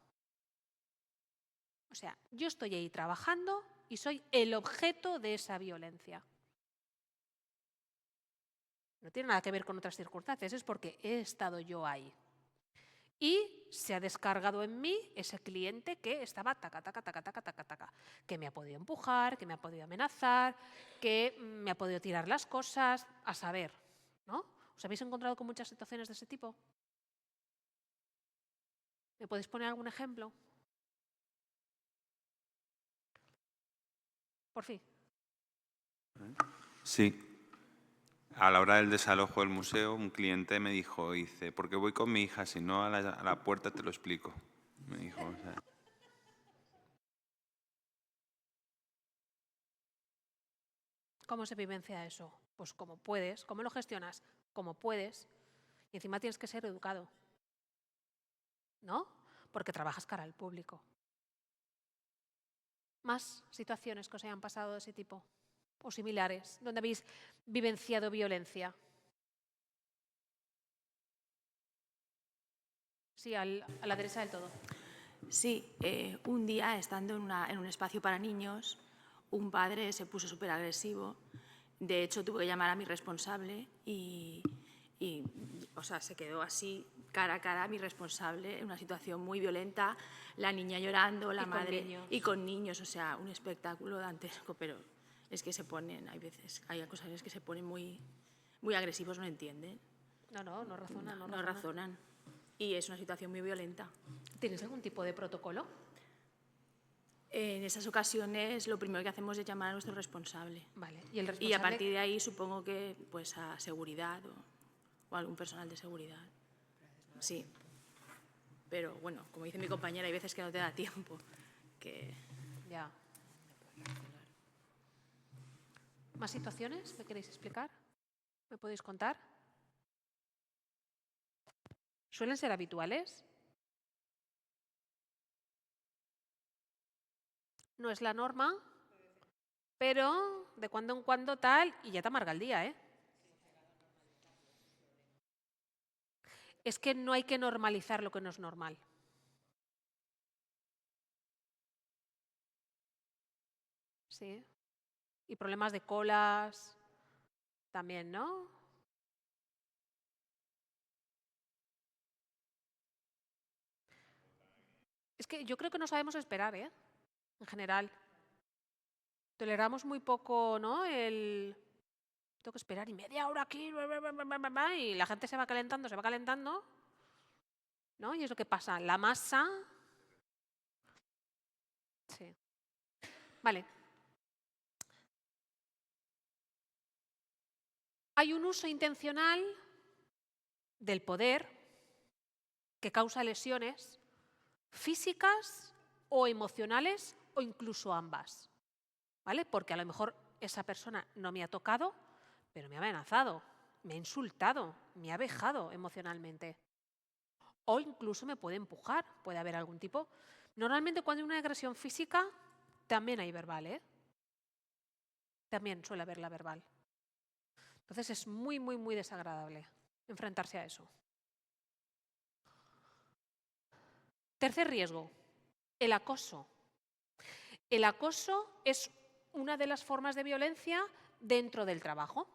O sea, yo estoy ahí trabajando y soy el objeto de esa violencia. No tiene nada que ver con otras circunstancias, es porque he estado yo ahí. Y se ha descargado en mí ese cliente que estaba taca, taca, taca, taca, taca, taca, que me ha podido empujar, que me ha podido amenazar, que me ha podido tirar las cosas, a saber, ¿no? ¿Os habéis encontrado con muchas situaciones de ese tipo? ¿Me podéis poner algún ejemplo? Por fin. Sí. A la hora del desalojo del museo, un cliente me dijo, dice, ¿por qué voy con mi hija? Si no, a la puerta te lo explico. Me dijo, o sea. ¿Cómo se vivencia eso? Pues como puedes. ¿Cómo lo gestionas? Como puedes. Y encima tienes que ser educado, ¿no? Porque trabajas cara al público. ¿Más situaciones que os hayan pasado de ese tipo? ¿O similares? ¿Donde habéis vivenciado violencia? Sí, a la derecha del todo. Sí, un día, estando en un espacio para niños, un padre se puso súper agresivo. De hecho, tuve que llamar a mi responsable y, o sea, se quedó así, cara a cara, mi responsable, en una situación muy violenta, la niña llorando, la madre... Y con niños, o sea, un espectáculo dantesco, pero es que se ponen, hay acusaciones que se ponen muy, muy agresivos, no entienden. No razonan. No razonan. Y es una situación muy violenta. ¿Tienes algún tipo de protocolo? En esas ocasiones lo primero que hacemos es llamar a nuestro responsable. Vale. ¿Y el responsable? Y a partir de ahí supongo que pues a seguridad o algún personal de seguridad. Sí. Pero bueno, como dice mi compañera, hay veces que no te da tiempo. Ya. ¿Más situaciones me queréis explicar? ¿Me podéis contar? ¿Suelen ser habituales? No es la norma, pero de cuando en cuando tal, y ya te amarga el día, ¿eh? Es que no hay que normalizar lo que no es normal. Sí. Y problemas de colas también, ¿no? que yo creo que no sabemos esperar, ¿eh? En general. Toleramos muy poco, ¿no? Tengo que esperar y media hora aquí, y la gente se va calentando, ¿no? Y es lo que pasa. La masa... Sí. Vale. Hay un uso intencional del poder que causa lesiones físicas o emocionales o incluso ambas, ¿vale? Porque a lo mejor esa persona no me ha tocado, pero me ha amenazado, me ha insultado, me ha vejado emocionalmente. O incluso me puede empujar, puede haber algún tipo. Normalmente cuando hay una agresión física, también hay verbal, ¿eh? También suele haber la verbal. Entonces es muy, muy, muy desagradable enfrentarse a eso. Tercer riesgo, el acoso. El acoso es una de las formas de violencia dentro del trabajo.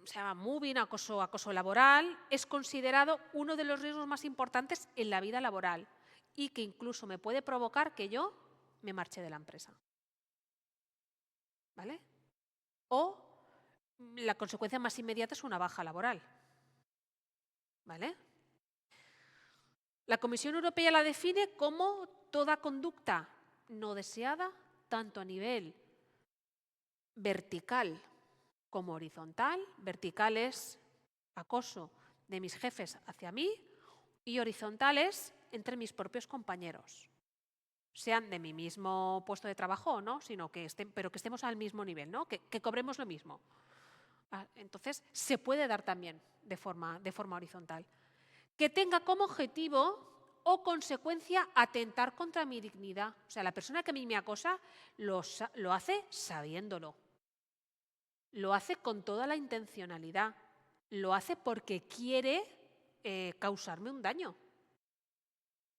Se llama mobbing, acoso laboral. Es considerado uno de los riesgos más importantes en la vida laboral y que incluso me puede provocar que yo me marche de la empresa. ¿Vale? O la consecuencia más inmediata es una baja laboral. ¿Vale? La Comisión Europea la define como toda conducta no deseada, tanto a nivel vertical como horizontal. Vertical es acoso de mis jefes hacia mí y horizontal es entre mis propios compañeros. Sean de mi mismo puesto de trabajo o no, sino pero que estemos al mismo nivel, ¿no? Que cobremos lo mismo. Entonces, se puede dar también de forma horizontal. Que tenga como objetivo o consecuencia atentar contra mi dignidad. O sea, la persona que a mí me acosa lo hace sabiéndolo. Lo hace con toda la intencionalidad. Lo hace porque quiere causarme un daño.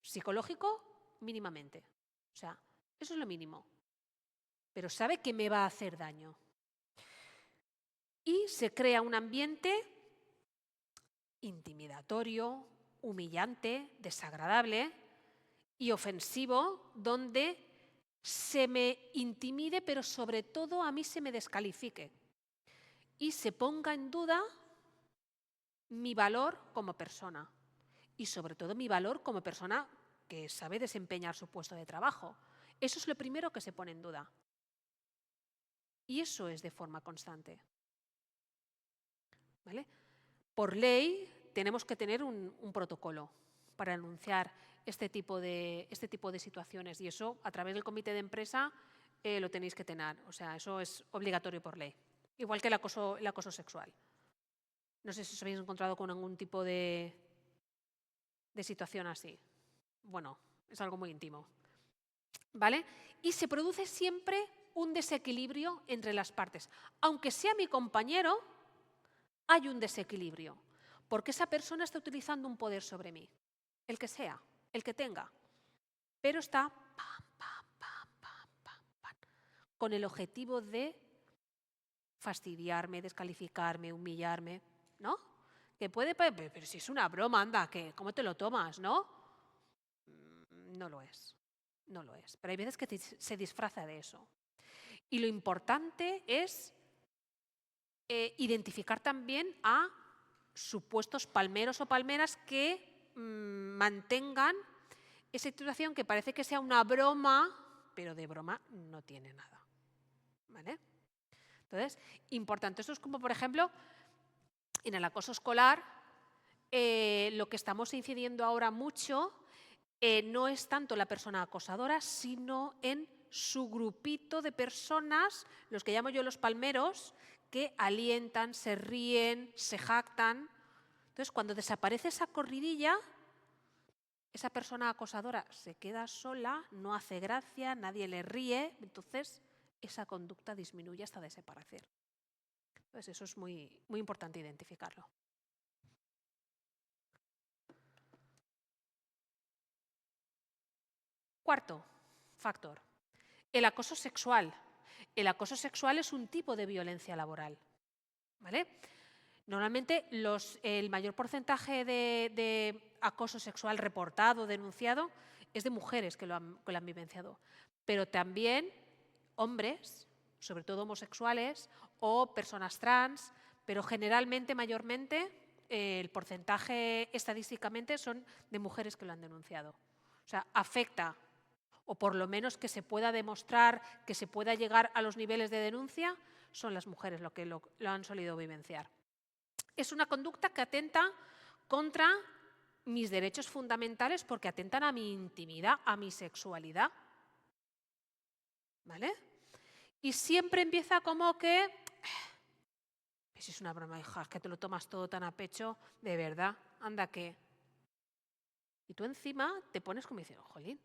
Psicológico, mínimamente. O sea, eso es lo mínimo. Pero sabe que me va a hacer daño. Y se crea un ambiente intimidatorio, humillante, desagradable y ofensivo, donde se me intimide, pero sobre todo a mí se me descalifique y se ponga en duda mi valor como persona y sobre todo mi valor como persona que sabe desempeñar su puesto de trabajo. Eso es lo primero que se pone en duda. Y eso es de forma constante. ¿Vale? Por ley tenemos que tener un protocolo para anunciar este tipo de situaciones y eso a través del comité de empresa lo tenéis que tener. O sea, eso es obligatorio por ley. Igual que el acoso sexual. No sé si os habéis encontrado con algún tipo de situación así. Bueno, es algo muy íntimo. ¿Vale? Y se produce siempre un desequilibrio entre las partes. Aunque sea mi compañero, hay un desequilibrio. Porque esa persona está utilizando un poder sobre mí. El que sea, el que tenga. Pero está con el objetivo de fastidiarme, descalificarme, humillarme, ¿no? Que puede, pero si es una broma, anda, ¿cómo te lo tomas, no? No lo es, no lo es. Pero hay veces que se disfraza de eso. Y lo importante es identificar también a supuestos palmeros o palmeras que mantengan esa situación que parece que sea una broma, pero de broma no tiene nada. ¿Vale? Entonces, importante. Esto es como, por ejemplo, en el acoso escolar, lo que estamos incidiendo ahora mucho no es tanto la persona acosadora, sino en su grupito de personas, los que llamo yo los palmeros, que alientan, se ríen, se jactan. Entonces, cuando desaparece esa corridilla, esa persona acosadora se queda sola, no hace gracia, nadie le ríe, entonces esa conducta disminuye hasta desaparecer. Entonces, eso es muy, muy importante identificarlo. Cuarto factor, el acoso sexual. El acoso sexual es un tipo de violencia laboral. ¿Vale? Normalmente el mayor porcentaje de acoso sexual reportado, denunciado, es de mujeres que lo han vivenciado, pero también hombres, sobre todo homosexuales o personas trans, pero generalmente, mayormente, el porcentaje estadísticamente son de mujeres que lo han denunciado. O sea, afecta, o por lo menos que se pueda demostrar, que se pueda llegar a los niveles de denuncia, son las mujeres lo que lo han solido vivenciar. Es una conducta que atenta contra mis derechos fundamentales porque atentan a mi intimidad, a mi sexualidad. ¿Vale? Y siempre empieza como que... Si es una broma, hija, es que te lo tomas todo tan a pecho, de verdad, anda que... Y tú encima te pones como diciendo, jolín,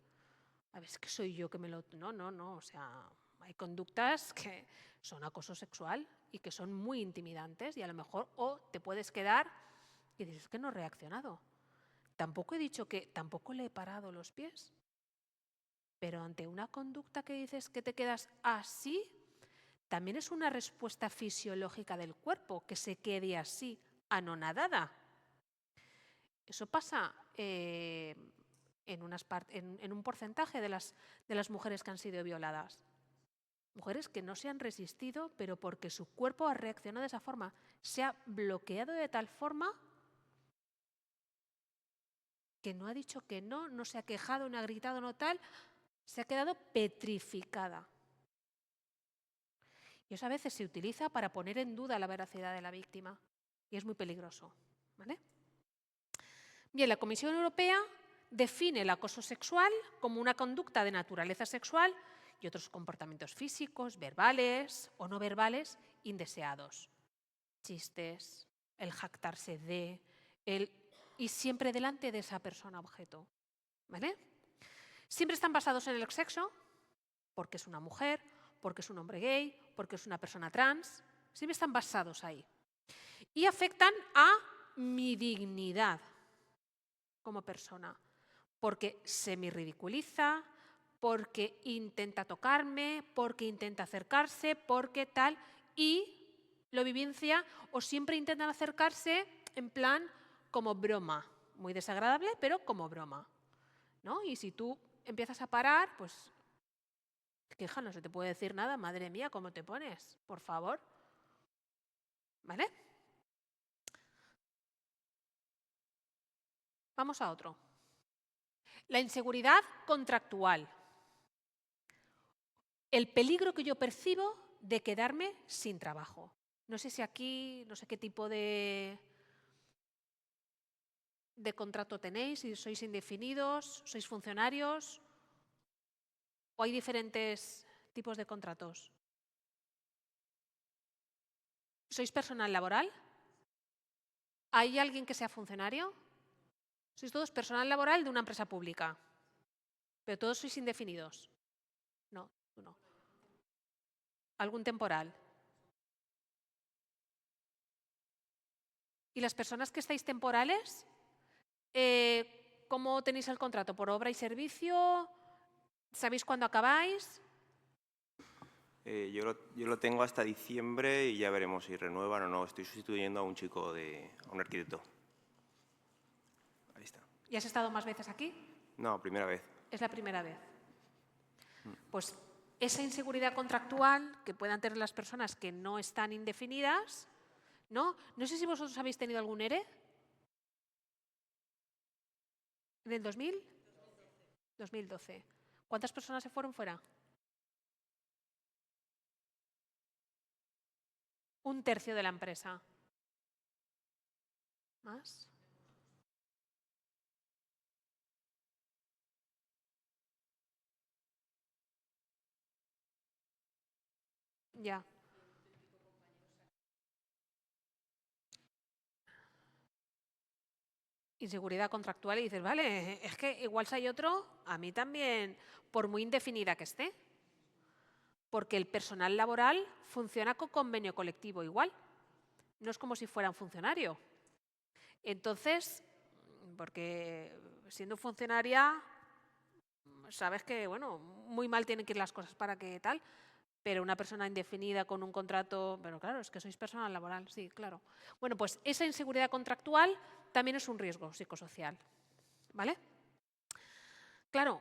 a ver, es que soy yo que me lo... No, o sea, hay conductas que son acoso sexual y que son muy intimidantes y a lo mejor o te puedes quedar y dices, es que no he reaccionado. Tampoco he dicho que, tampoco le he parado los pies, pero ante una conducta que dices que te quedas así, también es una respuesta fisiológica del cuerpo que se quede así, anonadada. Eso pasa en un porcentaje de las mujeres que han sido violadas. Mujeres que no se han resistido, pero porque su cuerpo ha reaccionado de esa forma. Se ha bloqueado de tal forma que no ha dicho que no se ha quejado, no ha gritado, no tal, se ha quedado petrificada. Y eso a veces se utiliza para poner en duda la veracidad de la víctima. Y es muy peligroso. ¿Vale? Bien, la Comisión Europea define el acoso sexual como una conducta de naturaleza sexual y otros comportamientos físicos, verbales o no verbales indeseados. Chistes, el jactarse de, y siempre delante de esa persona objeto. ¿Vale? Siempre están basados en el sexo, porque es una mujer, porque es un hombre gay, porque es una persona trans. Siempre están basados ahí. Y afectan a mi dignidad como persona, porque se me ridiculiza, porque intenta tocarme, porque intenta acercarse, porque tal, y lo vivencia o siempre intentan acercarse en plan como broma, muy desagradable, pero como broma, ¿no? Y si tú empiezas a parar, pues, que hija, no se te puede decir nada, madre mía, ¿cómo te pones? Por favor. ¿Vale? Vamos a otro. La inseguridad contractual. El peligro que yo percibo de quedarme sin trabajo. No sé si aquí, no sé qué tipo de contrato tenéis, si sois indefinidos, sois funcionarios o hay diferentes tipos de contratos. ¿Sois personal laboral? ¿Hay alguien que sea funcionario? Sois todos personal laboral de una empresa pública, pero todos sois indefinidos. No, tú no. ¿Algún temporal? ¿Y las personas que estáis temporales? ¿Cómo tenéis el contrato? ¿Por obra y servicio? ¿Sabéis cuándo acabáis? Yo lo tengo hasta diciembre y ya veremos si renuevan o no. Estoy sustituyendo a un chico, a un arquitecto. Ahí está. ¿Y has estado más veces aquí? No, primera vez. Es la primera vez. Pues esa inseguridad contractual que puedan tener las personas que no están indefinidas, ¿no? No sé si vosotros habéis tenido algún ERE. ¿En el 2000? 2012. ¿Cuántas personas se fueron fuera? Un tercio de la empresa. ¿Más? Ya. Inseguridad contractual y dices, vale, es que igual si hay otro, a mí también, por muy indefinida que esté. Porque el personal laboral funciona con convenio colectivo igual. No es como si fuera un funcionario. Entonces, porque siendo funcionaria, sabes que, bueno, muy mal tienen que ir las cosas para que tal, pero una persona indefinida con un contrato, pero claro, es que sois personal laboral, sí, claro. Bueno, pues esa inseguridad contractual también es un riesgo psicosocial, ¿vale? Claro,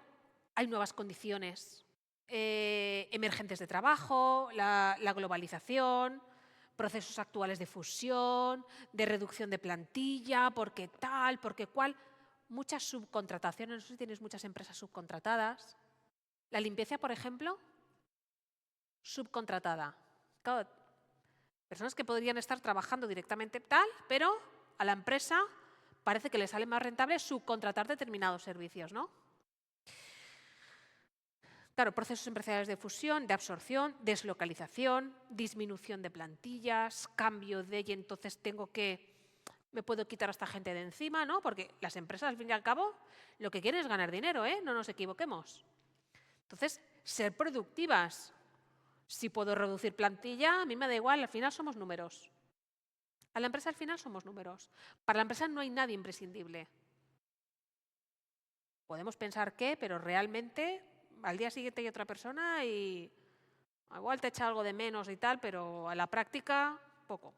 hay nuevas condiciones emergentes de trabajo, la globalización, procesos actuales de fusión, de reducción de plantilla, porque tal, porque cual, muchas subcontrataciones, no sé si tienes muchas empresas subcontratadas. La limpieza, por ejemplo, subcontratada. Claro, personas que podrían estar trabajando directamente tal, pero a la empresa parece que le sale más rentable subcontratar determinados servicios, ¿no? Claro, procesos empresariales de fusión, de absorción, deslocalización, disminución de plantillas, cambio de, y entonces me puedo quitar a esta gente de encima, ¿no? Porque las empresas, al fin y al cabo, lo que quieren es ganar dinero, ¿eh? No nos equivoquemos. Entonces, ser productivas. Si puedo reducir plantilla, a mí me da igual, al final somos números. A la empresa al final somos números. Para la empresa no hay nadie imprescindible. Podemos pensar que, pero realmente al día siguiente hay otra persona y igual te echa algo de menos y tal, pero a la práctica, poco.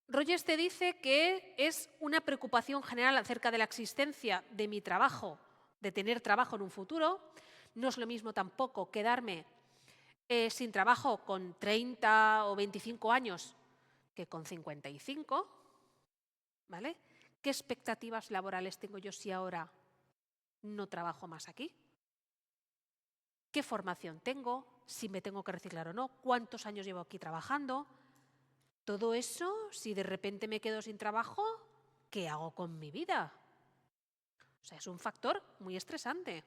Rogers te dice que es una preocupación general acerca de la existencia de mi trabajo, de tener trabajo en un futuro. No es lo mismo tampoco quedarme sin trabajo con 30 o 25 años que con 55, ¿vale? ¿Qué expectativas laborales tengo yo si ahora no trabajo más aquí? ¿Qué formación tengo? ¿Si me tengo que reciclar o no? ¿Cuántos años llevo aquí trabajando? Todo eso, si de repente me quedo sin trabajo, ¿qué hago con mi vida? O sea, es un factor muy estresante.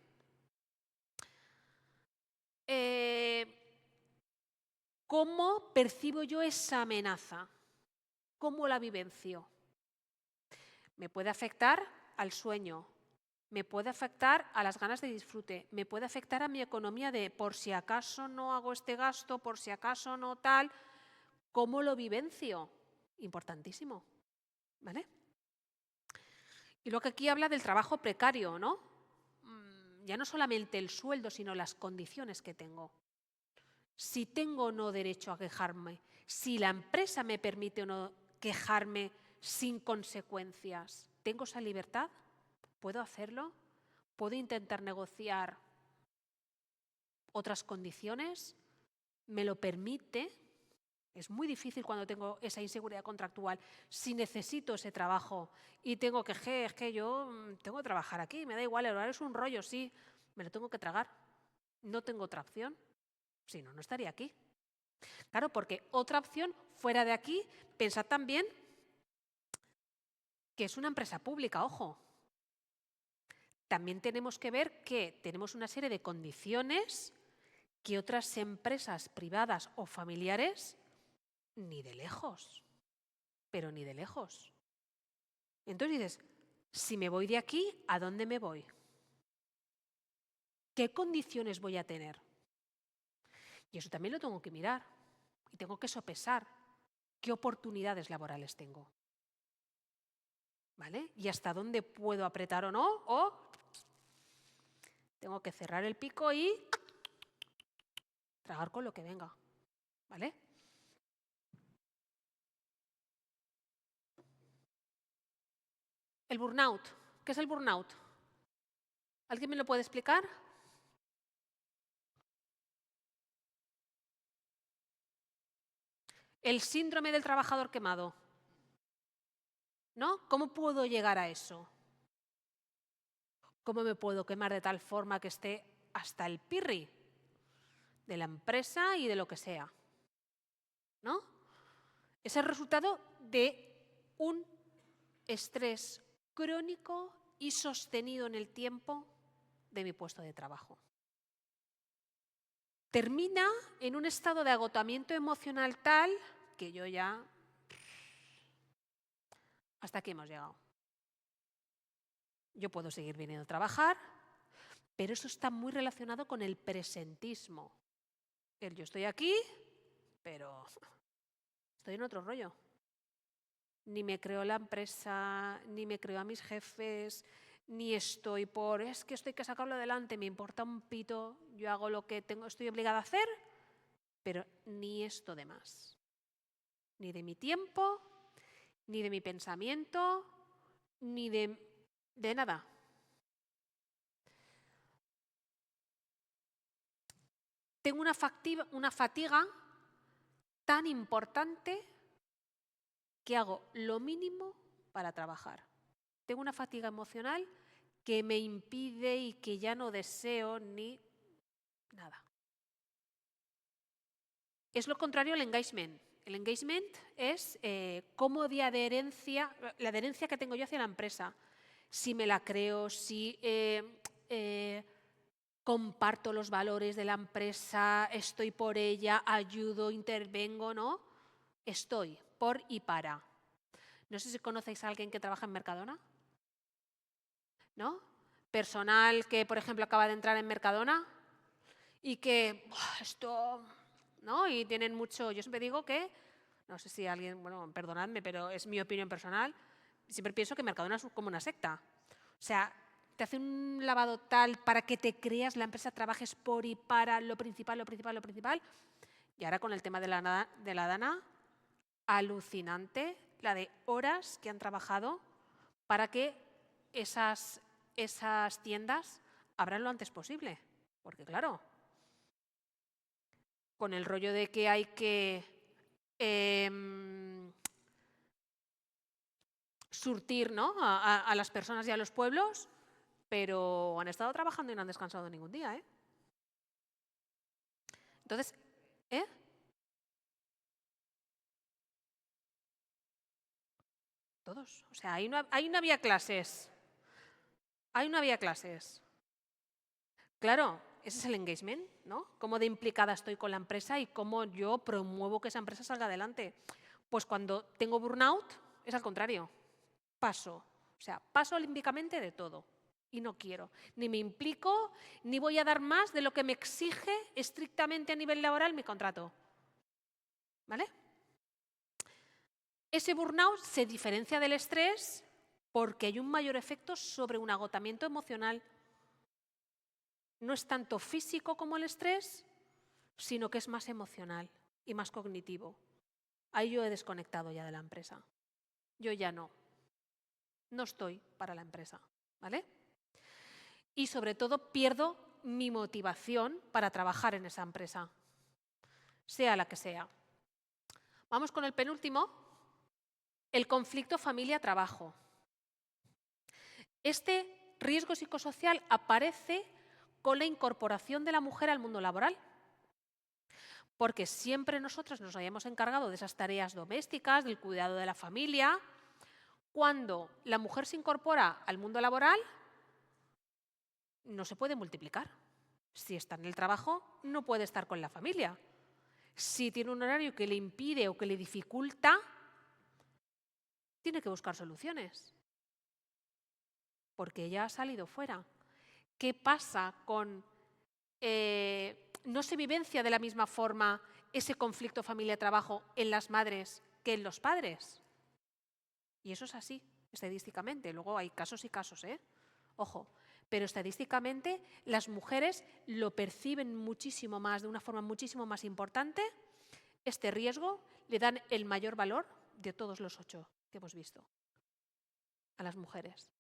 ¿Cómo percibo yo esa amenaza? ¿Cómo la vivencio? Me puede afectar al sueño, me puede afectar a las ganas de disfrute, me puede afectar a mi economía de por si acaso no hago este gasto, por si acaso no tal. ¿Cómo lo vivencio? Importantísimo, ¿vale? Y luego aquí habla del trabajo precario, ¿no? Ya no solamente el sueldo, sino las condiciones que tengo. Si tengo o no derecho a quejarme, si la empresa me permite o no quejarme sin consecuencias. ¿Tengo esa libertad? ¿Puedo hacerlo? ¿Puedo intentar negociar otras condiciones? ¿Me lo permite? Es muy difícil cuando tengo esa inseguridad contractual. Si necesito ese trabajo y tengo es que yo tengo que trabajar aquí, me da igual, el horario es un rollo, sí, me lo tengo que tragar. No tengo otra opción. Si no, no estaría aquí. Claro, porque otra opción fuera de aquí, pensad también que es una empresa pública, ojo. También tenemos que ver que tenemos una serie de condiciones que otras empresas privadas o familiares ni de lejos, pero ni de lejos. Entonces dices, si me voy de aquí, ¿a dónde me voy? ¿Qué condiciones voy a tener? Y eso también lo tengo que mirar y tengo que sopesar qué oportunidades laborales tengo. ¿Vale? Y hasta dónde puedo apretar o no, o tengo que cerrar el pico y tragar con lo que venga. ¿Vale? El burnout. ¿Qué es el burnout? ¿Alguien me lo puede explicar? El síndrome del trabajador quemado. ¿No? ¿Cómo puedo llegar a eso? ¿Cómo me puedo quemar de tal forma que esté hasta el pirri de la empresa y de lo que sea? ¿No? Es el resultado de un estrés crónico y sostenido en el tiempo de mi puesto de trabajo. Termina en un estado de agotamiento emocional tal que yo ya... Hasta aquí hemos llegado. Yo puedo seguir viniendo a trabajar, pero eso está muy relacionado con el presentismo. Yo estoy aquí, pero estoy en otro rollo. Ni me creo la empresa, ni me creo a mis jefes, ni es que esto hay que sacarlo adelante, me importa un pito, yo hago lo que estoy obligada a hacer pero ni esto de más. Ni de mi tiempo, ni de mi pensamiento, ni de nada. Tengo una fatiga tan importante que hago lo mínimo para trabajar. Tengo una fatiga emocional que me impide y que ya no deseo ni nada. Es lo contrario al engagement. El engagement es cómo de adherencia, la adherencia que tengo yo hacia la empresa. Si me la creo, si comparto los valores de la empresa, estoy por ella, ayudo, intervengo, ¿no? Estoy por y para. No sé si conocéis a alguien que trabaja en Mercadona, ¿no? Personal que, por ejemplo, acaba de entrar en Mercadona y que esto, ¿no? Y tienen mucho, yo siempre digo que, no sé si alguien, bueno, perdonadme, pero es mi opinión personal, siempre pienso que Mercadona es como una secta. O sea, te hace un lavado tal para que te creas la empresa, trabajes por y para lo principal, lo principal, lo principal. Y ahora con el tema de la Dana, alucinante la de horas que han trabajado para que esas tiendas abran lo antes posible. Porque claro, con el rollo de que hay que surtir, ¿no? a las personas y a los pueblos, pero han estado trabajando y no han descansado ningún día, ¿eh? Entonces, todos. O sea, ahí no había clases. Ahí no había clases. Claro, ese es el engagement, ¿no? Cómo de implicada estoy con la empresa y cómo yo promuevo que esa empresa salga adelante. Pues cuando tengo burnout, es al contrario. Paso. O sea, paso olímpicamente de todo. Y no quiero. Ni me implico, ni voy a dar más de lo que me exige estrictamente a nivel laboral mi contrato. ¿Vale? Ese burnout se diferencia del estrés porque hay un mayor efecto sobre un agotamiento emocional. No es tanto físico como el estrés, sino que es más emocional y más cognitivo. Ahí yo he desconectado ya de la empresa. Yo ya no. No estoy para la empresa, ¿vale? Y sobre todo pierdo mi motivación para trabajar en esa empresa, sea la que sea. Vamos con el penúltimo, el conflicto familia-trabajo. Este riesgo psicosocial aparece con la incorporación de la mujer al mundo laboral, porque siempre nosotros nos hayamos encargado de esas tareas domésticas, del cuidado de la familia. Cuando la mujer se incorpora al mundo laboral, no se puede multiplicar. Si está en el trabajo, no puede estar con la familia. Si tiene un horario que le impide o que le dificulta, tiene que buscar soluciones, porque ella ha salido fuera. ¿Qué pasa con... no se vivencia de la misma forma ese conflicto familia-trabajo en las madres que en los padres? Y eso es así, estadísticamente. Luego hay casos y casos, ¿eh? Ojo, pero estadísticamente las mujeres lo perciben muchísimo más, de una forma muchísimo más importante. Este riesgo le dan el mayor valor de todos los 8 que hemos visto a las mujeres,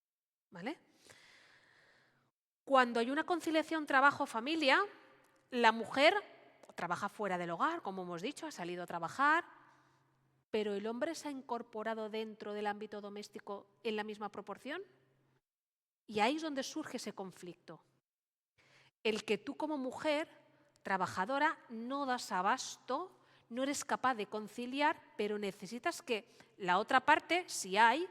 ¿vale? Cuando hay una conciliación trabajo-familia, la mujer trabaja fuera del hogar, como hemos dicho, ha salido a trabajar, pero el hombre se ha incorporado dentro del ámbito doméstico en la misma proporción. Y ahí es donde surge ese conflicto. El que tú como mujer trabajadora no das abasto, no eres capaz de conciliar, pero necesitas que la otra parte, si hay,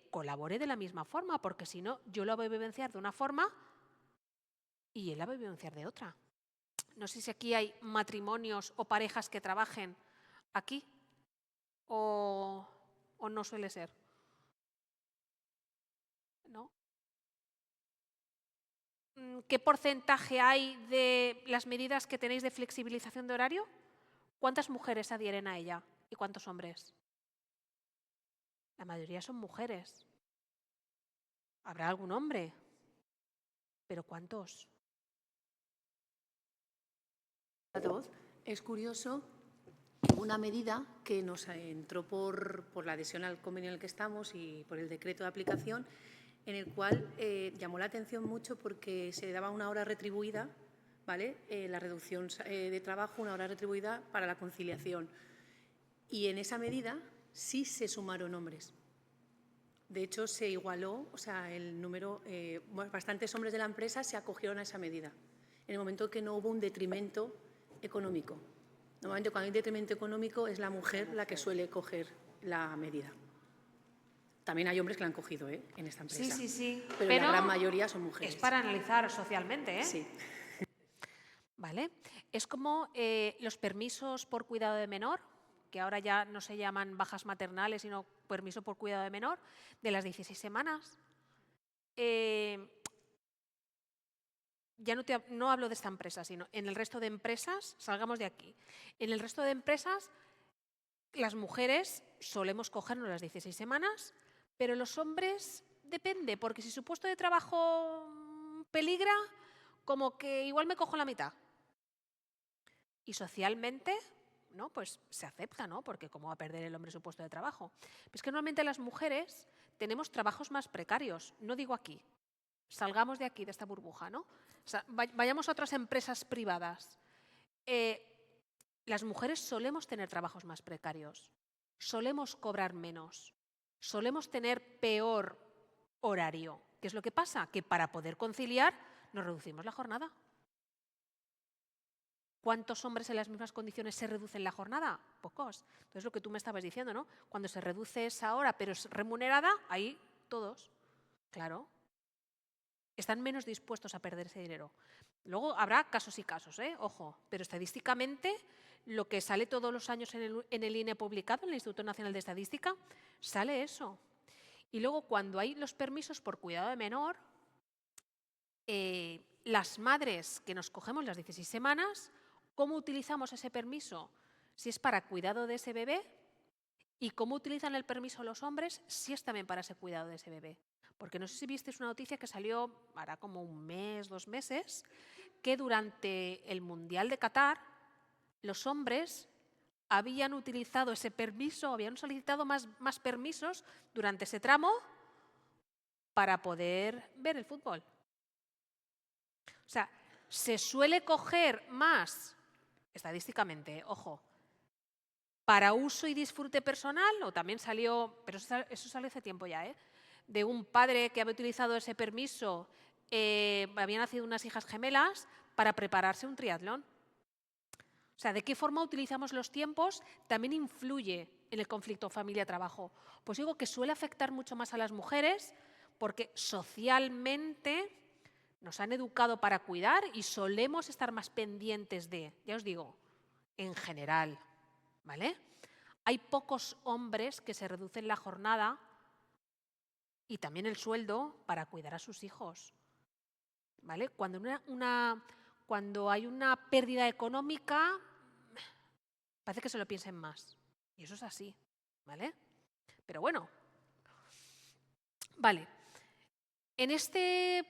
colabore de la misma forma, porque si no, yo la voy a vivenciar de una forma y él la va a vivenciar de otra. No sé si aquí hay matrimonios o parejas que trabajen aquí o no suele ser. ¿No? ¿Qué porcentaje hay de las medidas que tenéis de flexibilización de horario? ¿Cuántas mujeres adhieren a ella y cuántos hombres? La mayoría son mujeres. Habrá algún hombre, pero ¿cuántos? altavoz. Es curioso una medida que nos entró por la adhesión al convenio en el que estamos y por el decreto de aplicación, en el cual llamó la atención mucho porque se daba una hora retribuida, ¿vale? La reducción de trabajo, una hora retribuida para la conciliación. Y en esa medida sí se sumaron hombres. De hecho, se igualó, o sea, el número, bastantes hombres de la empresa se acogieron a esa medida, en el momento que no hubo un detrimento económico. Normalmente, cuando hay detrimento económico, es la mujer la que suele coger la medida. También hay hombres que la han cogido, en esta empresa. Sí. Pero la gran mayoría son mujeres. Es para analizar socialmente, ¿eh? Sí. ¿Vale? Es como los permisos por cuidado de menor, que ahora ya no se llaman bajas maternales, sino permiso por cuidado de menor, de las 16 semanas. Ya no hablo de esta empresa, sino en el resto de empresas, salgamos de aquí. En el resto de empresas, las mujeres solemos cogernos las 16 semanas, pero los hombres depende, porque si su puesto de trabajo peligra, como que igual me cojo la mitad. Y socialmente, ¿no? Pues se acepta, ¿no? Porque cómo va a perder el hombre su puesto de trabajo. Pero es que normalmente las mujeres tenemos trabajos más precarios, no digo aquí. Salgamos de aquí, de esta burbuja, ¿no? O sea, vayamos a otras empresas privadas. Las mujeres solemos tener trabajos más precarios, solemos cobrar menos, solemos tener peor horario. ¿Qué es lo que pasa? Que para poder conciliar nos reducimos la jornada. ¿Cuántos hombres en las mismas condiciones se reducen la jornada? Pocos. Entonces, lo que tú me estabas diciendo, ¿no? Cuando se reduce esa hora, pero es remunerada, ahí todos. Claro. Están menos dispuestos a perder ese dinero. Luego habrá casos y casos, ojo, pero estadísticamente lo que sale todos los años en el INE publicado, en el Instituto Nacional de Estadística, sale eso. Y luego cuando hay los permisos por cuidado de menor, las madres que nos cogemos las 16 semanas, ¿cómo utilizamos ese permiso? Si es para cuidado de ese bebé, y cómo utilizan el permiso los hombres, si es también para ese cuidado de ese bebé. Porque no sé si visteis una noticia que salió hará como un mes, 2 meses, que durante el Mundial de Qatar los hombres habían utilizado ese permiso, habían solicitado más permisos durante ese tramo para poder ver el fútbol. O sea, se suele coger más, estadísticamente, ojo, para uso y disfrute personal, o también salió, pero eso salió hace tiempo ya, de un padre que había utilizado ese permiso, habían nacido unas hijas gemelas para prepararse un triatlón. O sea, ¿de qué forma utilizamos los tiempos? También influye en el conflicto familia-trabajo. Pues digo que suele afectar mucho más a las mujeres porque socialmente nos han educado para cuidar y solemos estar más pendientes de, ya os digo, en general, ¿vale? Hay pocos hombres que se reducen la jornada y también el sueldo para cuidar a sus hijos, ¿vale? Cuando hay una pérdida económica, parece que se lo piensen más. Y eso es así, ¿vale? Pero bueno, vale. En este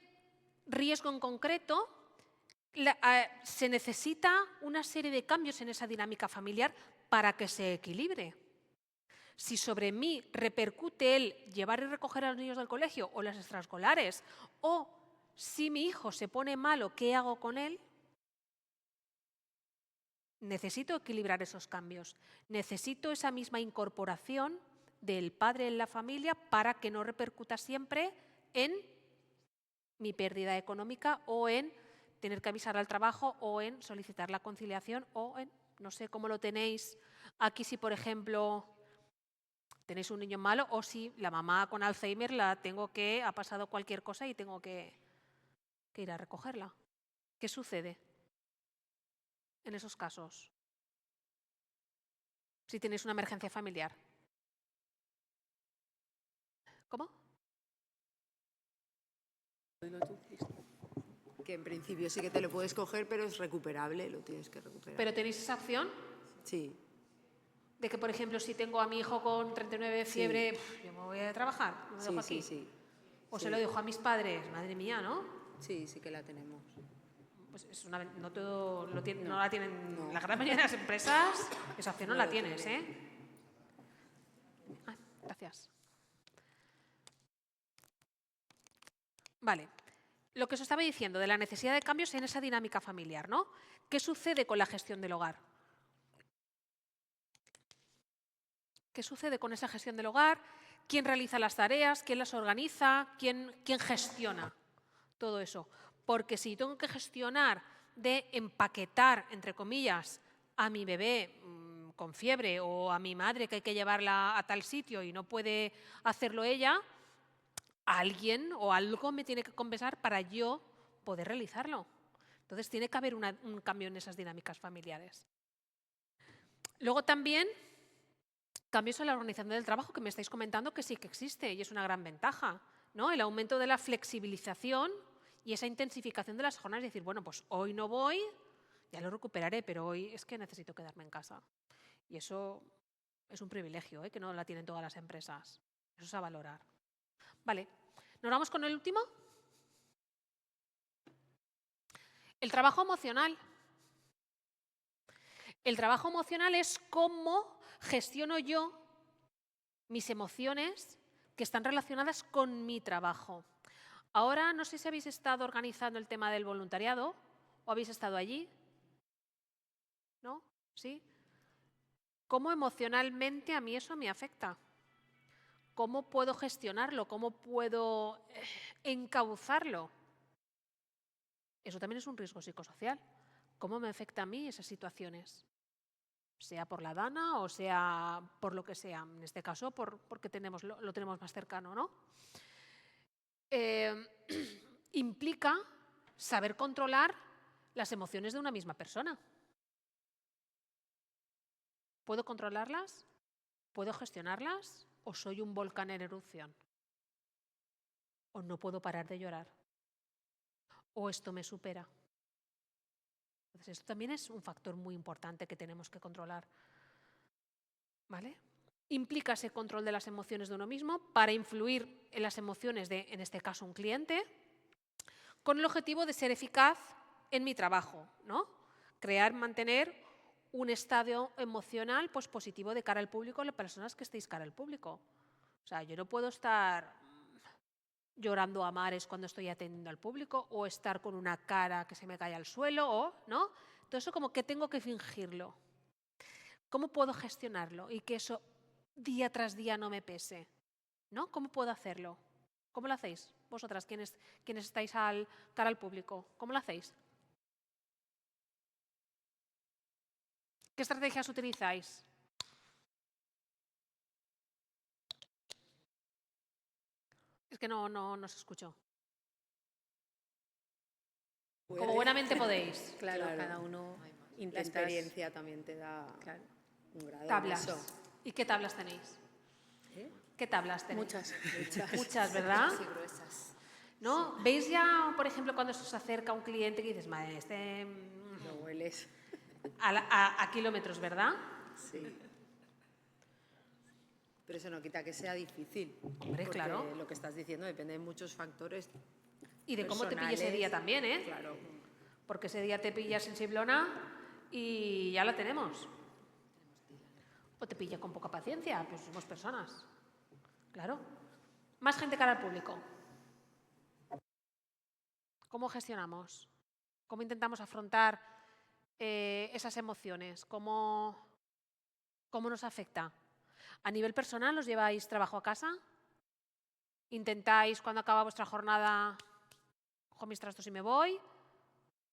riesgo en concreto, se necesita una serie de cambios en esa dinámica familiar para que se equilibre. Si sobre mí repercute el llevar y recoger a los niños del colegio o las extraescolares, o si mi hijo se pone malo, ¿qué hago con él? Necesito equilibrar esos cambios. Necesito esa misma incorporación del padre en la familia para que no repercuta siempre en mi pérdida económica o en tener que avisar al trabajo o en solicitar la conciliación o en, no sé cómo lo tenéis aquí, si por ejemplo tenéis un niño malo o si la mamá con Alzheimer ha pasado cualquier cosa y tengo que ir a recogerla. ¿Qué sucede en esos casos? Si tenéis una emergencia familiar. ¿Cómo? Que en principio sí que te lo puedes coger, pero es recuperable, lo tienes que recuperar. ¿Pero tenéis esa opción? Sí. De que, por ejemplo, si tengo a mi hijo con 39 de fiebre, yo me voy a trabajar, me dejo aquí. Sí. O se lo dejo a mis padres, madre mía, ¿no? Sí, sí que la tenemos. pues no todo no la tienen la gran mayoría de las empresas, esa opción no la tienes, ¿eh? Gracias. Vale. Lo que os estaba diciendo de la necesidad de cambios en esa dinámica familiar, ¿no? ¿Qué sucede con la gestión del hogar? ¿Qué sucede con esa gestión del hogar? ¿Quién realiza las tareas? ¿Quién las organiza? ¿Quién gestiona todo eso? Porque si tengo que gestionar de empaquetar, entre comillas, a mi bebé con fiebre o a mi madre que hay que llevarla a tal sitio y no puede hacerlo ella, alguien o algo me tiene que compensar para yo poder realizarlo. Entonces tiene que haber un cambio en esas dinámicas familiares. Luego también cambios en la organización del trabajo que me estáis comentando que sí que existe y es una gran ventaja, ¿no? El aumento de la flexibilización y esa intensificación de las jornadas, es decir, bueno, pues hoy no voy, ya lo recuperaré, pero hoy es que necesito quedarme en casa. Y eso es un privilegio, que no la tienen todas las empresas. Eso es a valorar. Vale, ¿nos vamos con el último? El trabajo emocional. El trabajo emocional es cómo gestiono yo mis emociones que están relacionadas con mi trabajo. Ahora no sé si habéis estado organizando el tema del voluntariado o habéis estado allí. ¿No? ¿Sí? ¿Cómo emocionalmente a mí eso me afecta? ¿Cómo puedo gestionarlo? ¿Cómo puedo encauzarlo? Eso también es un riesgo psicosocial. ¿Cómo me afecta a mí esas situaciones? Sea por la dana o sea por lo que sea. En este caso, porque lo tenemos más cercano, ¿no? Implica saber controlar las emociones de una misma persona. ¿Puedo controlarlas? ¿Puedo gestionarlas? ¿O soy un volcán en erupción? ¿O no puedo parar de llorar? ¿O esto me supera? Entonces, esto también es un factor muy importante que tenemos que controlar. ¿Vale? Implica ese control de las emociones de uno mismo para influir en las emociones de, en este caso, un cliente, con el objetivo de ser eficaz en mi trabajo, ¿no? Crear, mantener un estado emocional pues, positivo de cara al público, las personas que estéis cara al público. O sea, yo no puedo estar llorando a mares cuando estoy atendiendo al público o estar con una cara que se me cae al suelo, ¿no? Todo eso como que tengo que fingirlo. ¿Cómo puedo gestionarlo y que eso día tras día no me pese? ¿No? ¿Cómo puedo hacerlo? ¿Cómo lo hacéis vosotras, quienes estáis cara al público? ¿Cómo lo hacéis? ¿Qué estrategias utilizáis? Es que no os escucho. Como buenamente podéis. Claro, cada uno La intenta. experiencia también te da un grado. Tablas. En eso. ¿Y qué tablas tenéis? ¿Qué tablas tenéis? Muchas. Muchas, ¿verdad? Sí, gruesas. ¿No? ¿Veis ya, por ejemplo, cuando se os acerca un cliente que dices, madre, Lo hueles. a kilómetros, ¿verdad? Sí. Pero eso no quita que sea difícil. Hombre, porque claro. lo que estás diciendo depende de muchos factores. Y de cómo te pille ese día también, ¿eh? Claro. Porque ese día te pilla sensiblona y ya la tenemos. O te pilla con poca paciencia, pues somos personas. Claro. Más gente cara al público. ¿Cómo gestionamos? ¿Cómo intentamos afrontar esas emociones? ¿Cómo nos afecta? ¿A nivel personal os lleváis trabajo a casa? ¿Intentáis cuando acaba vuestra jornada, cojo mis trastos y me voy?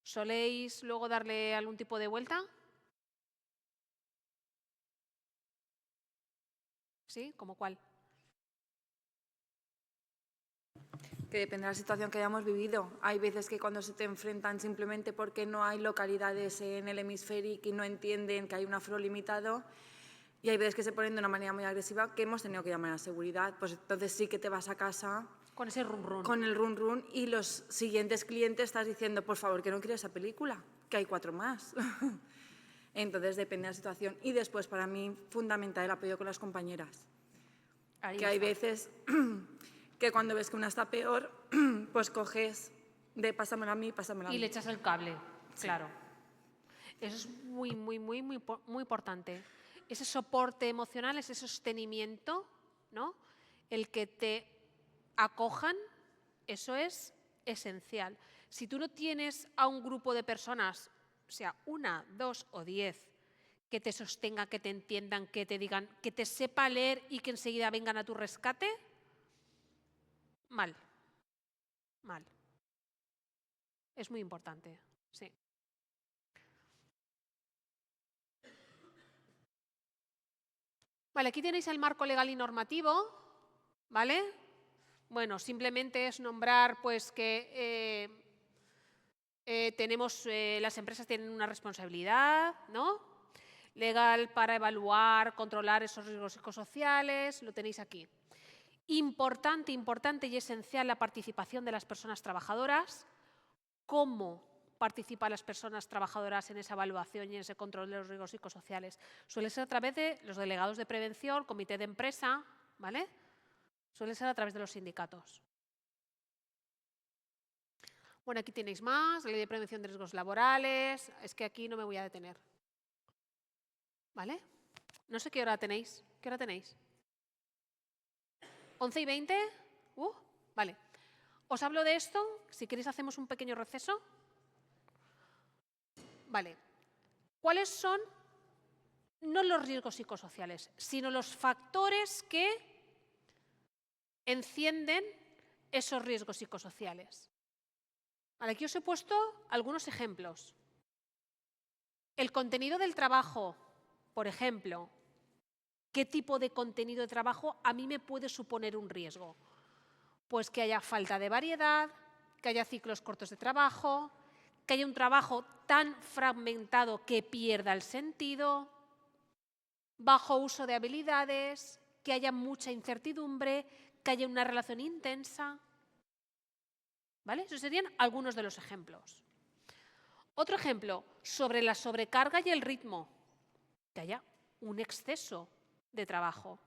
¿Soléis luego darle algún tipo de vuelta? ¿Sí? ¿Cómo cuál? Que depende de la situación que hayamos vivido. Hay veces que cuando se te enfrentan simplemente porque no hay localidades en el hemisférico y no entienden que hay un aforo limitado, y hay veces que se ponen de una manera muy agresiva que hemos tenido que llamar a seguridad, pues entonces sí que te vas a casa con ese run run. Con el run run y los siguientes clientes estás diciendo, por favor, que no quiero esa película, que hay 4 más. Entonces depende de la situación. Y después, para mí, fundamental el apoyo con las compañeras. Ahí que hay está. veces que cuando ves que una está peor, pues coges de pásamela a mí, pásamela a mí. Y le echas el cable, claro. Eso es muy, muy, muy, muy, muy importante. Ese soporte emocional, ese sostenimiento, ¿no? El que te acojan, eso es esencial. Si tú no tienes a un grupo de personas, sea 1, 2 o 10, que te sostengan, que te entiendan, que te digan, que te sepa leer y que enseguida vengan a tu rescate, mal. Mal. Es muy importante, sí. Vale, aquí tenéis el marco legal y normativo, ¿vale? Bueno, simplemente es nombrar pues que las empresas tienen una responsabilidad, ¿no? Legal para evaluar, controlar esos riesgos psicosociales, lo tenéis aquí. Importante, importante y esencial la participación de las personas trabajadoras. ¿Cómo participan las personas trabajadoras en esa evaluación y en ese control de los riesgos psicosociales? Suele ser a través de los delegados de prevención, comité de empresa, ¿vale? Suele ser a través de los sindicatos. Bueno, aquí tenéis más, ley de prevención de riesgos laborales. Es que aquí no me voy a detener. ¿Vale? No sé qué hora tenéis. ¿Qué hora tenéis? ¿11:20? Vale. Os hablo de esto. Si queréis hacemos un pequeño receso. Vale. ¿Cuáles son, no los riesgos psicosociales, sino los factores que encienden esos riesgos psicosociales? Vale, aquí os he puesto algunos ejemplos. El contenido del trabajo, por ejemplo. ¿Qué tipo de contenido de trabajo a mí me puede suponer un riesgo? Pues que haya falta de variedad, que haya ciclos cortos de trabajo, que haya un trabajo tan fragmentado que pierda el sentido, bajo uso de habilidades, que haya mucha incertidumbre, que haya una relación intensa. ¿Vale? Esos serían algunos de los ejemplos. Otro ejemplo, sobre la sobrecarga y el ritmo, que haya un exceso de trabajo,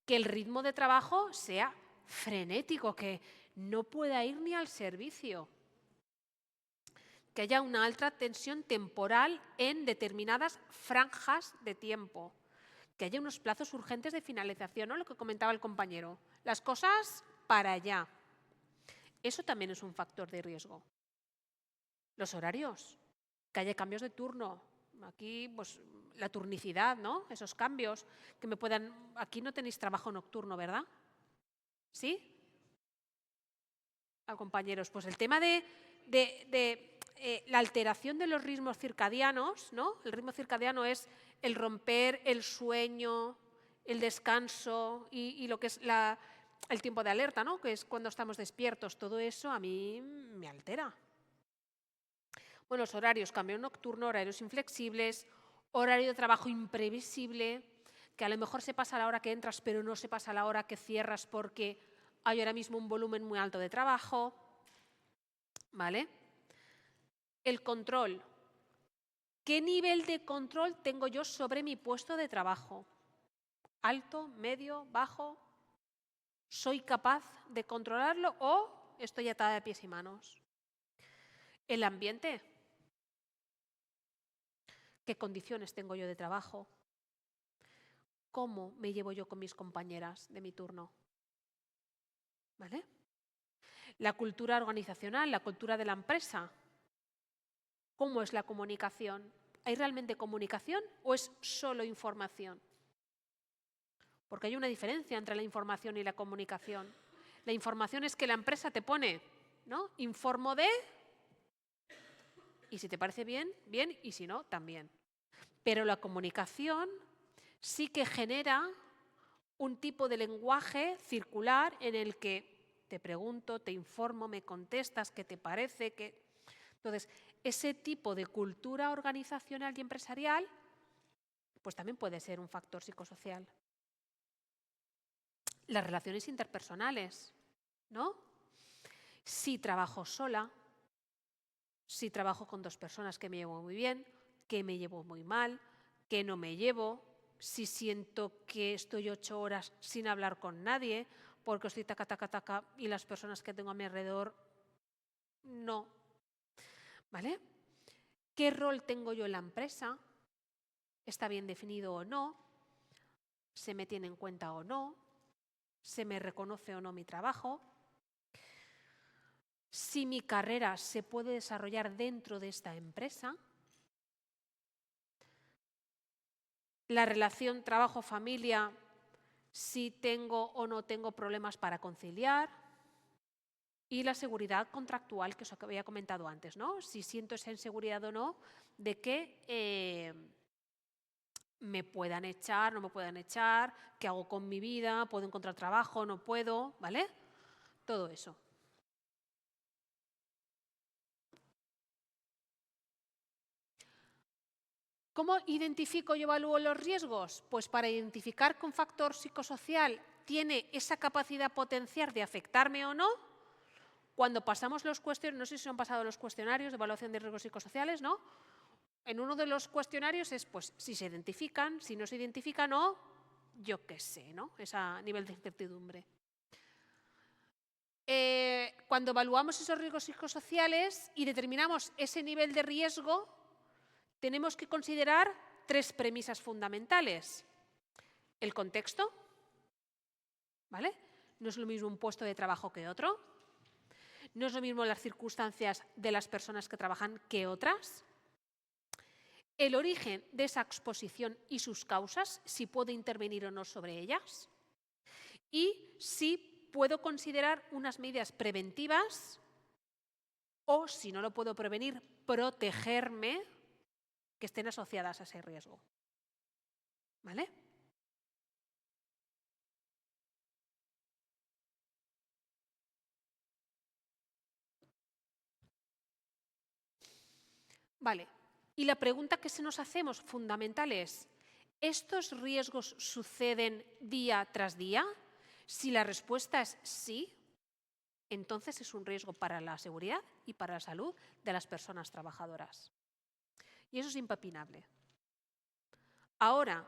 que el ritmo de trabajo sea frenético, que no pueda ir ni al servicio, que haya una alta tensión temporal en determinadas franjas de tiempo, que haya unos plazos urgentes de finalización, ¿no? Lo que comentaba el compañero, las cosas para allá. Eso también es un factor de riesgo. Los horarios, que haya cambios de turno. Aquí, pues, la turnicidad, ¿no? Esos cambios que me puedan... Aquí no tenéis trabajo nocturno, ¿verdad? ¿Sí? Compañeros, pues el tema de la alteración de los ritmos circadianos, ¿no? El ritmo circadiano es el romper el sueño, el descanso y lo que es el tiempo de alerta, ¿no? Que es cuando estamos despiertos. Todo eso a mí me altera. Bueno, los horarios, cambio nocturno, horarios inflexibles, horario de trabajo imprevisible, que a lo mejor se pasa a la hora que entras, pero no se pasa a la hora que cierras porque hay ahora mismo un volumen muy alto de trabajo. ¿Vale? El control. ¿Qué nivel de control tengo yo sobre mi puesto de trabajo? ¿Alto, medio, bajo? ¿Soy capaz de controlarlo o estoy atada de pies y manos? El ambiente. ¿Qué condiciones tengo yo de trabajo? ¿Cómo me llevo yo con mis compañeras de mi turno? ¿Vale? La cultura organizacional, la cultura de la empresa. ¿Cómo es la comunicación? ¿Hay realmente comunicación o es solo información? Porque hay una diferencia entre la información y la comunicación. La información es que la empresa te pone, ¿no? Informo de... Y si te parece bien, bien, y si no, también. Pero la comunicación sí que genera un tipo de lenguaje circular en el que te pregunto, te informo, me contestas, ¿qué te parece? Entonces, ese tipo de cultura organizacional y empresarial, pues también puede ser un factor psicosocial. Las relaciones interpersonales, ¿no? Si trabajo sola, si trabajo con dos personas que me llevo muy bien, que me llevo muy mal, que no me llevo, si siento que estoy 8 horas sin hablar con nadie, porque estoy taca, taca, taca, y las personas que tengo a mi alrededor No. ¿Vale? ¿Qué rol tengo yo en la empresa? ¿Está bien definido o no? ¿Se me tiene en cuenta o no? ¿Se me reconoce o no mi trabajo? Si mi carrera se puede desarrollar dentro de esta empresa. La relación trabajo-familia, si tengo o no tengo problemas para conciliar. Y la seguridad contractual que os había comentado antes, ¿no? Si siento esa inseguridad o no de que me puedan echar, no me puedan echar, qué hago con mi vida, puedo encontrar trabajo, no puedo, ¿vale? Todo eso. ¿Cómo identifico y evalúo los riesgos? Pues para identificar que un factor psicosocial tiene esa capacidad potencial de afectarme o no, cuando pasamos los cuestionarios, no sé si se han pasado los cuestionarios de evaluación de riesgos psicosociales, ¿no? En uno de los cuestionarios es, pues, si se identifican, si no se identifican o, yo qué sé, ¿no? Ese nivel de incertidumbre. Cuando evaluamos esos riesgos psicosociales y determinamos ese nivel de riesgo, tenemos que considerar 3 premisas fundamentales. El contexto, ¿vale? No es lo mismo un puesto de trabajo que otro. No es lo mismo las circunstancias de las personas que trabajan que otras. El origen de esa exposición y sus causas, si puedo intervenir o no sobre ellas. Y si puedo considerar unas medidas preventivas o, si no lo puedo prevenir, protegerme, que estén asociadas a ese riesgo. ¿Vale? Vale. Y la pregunta que se nos hacemos fundamental es, ¿estos riesgos suceden día tras día? Si la respuesta es sí, entonces es un riesgo para la seguridad y para la salud de las personas trabajadoras. Y eso es impepinable. Ahora,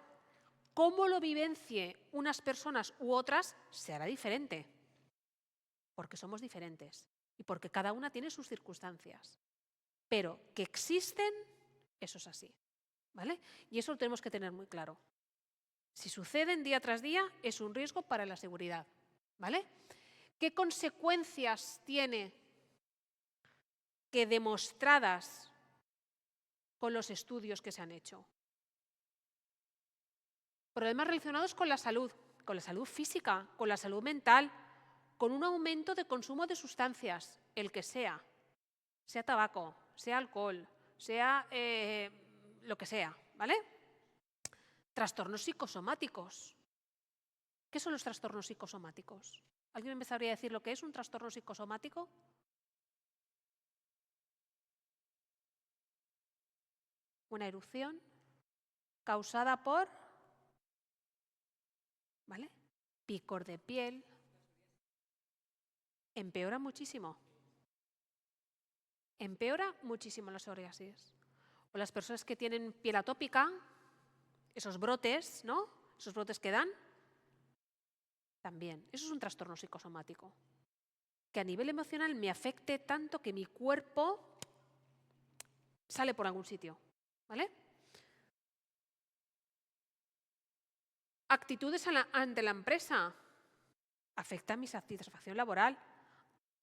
cómo lo vivencie unas personas u otras será diferente, porque somos diferentes y porque cada una tiene sus circunstancias. Pero que existen, eso es así, ¿vale? Y eso lo tenemos que tener muy claro. Si suceden día tras día, es un riesgo para la seguridad, ¿vale? ¿Qué consecuencias tiene que demostradas con los estudios que se han hecho? Problemas relacionados con la salud física, con la salud mental, con un aumento de consumo de sustancias, el que sea tabaco, sea alcohol, sea lo que sea, ¿vale? Trastornos psicosomáticos. ¿Qué son los trastornos psicosomáticos? ¿Alguien me sabría decir lo que es un trastorno psicosomático? Una erupción causada por, ¿vale? Picor de piel. Empeora muchísimo. Empeora muchísimo la psoriasis. O las personas que tienen piel atópica, esos brotes, ¿no? Esos brotes que dan, también. Eso es un trastorno psicosomático. Que a nivel emocional me afecte tanto que mi cuerpo sale por algún sitio, ¿vale? Actitudes ante la empresa. Afecta mi satisfacción laboral.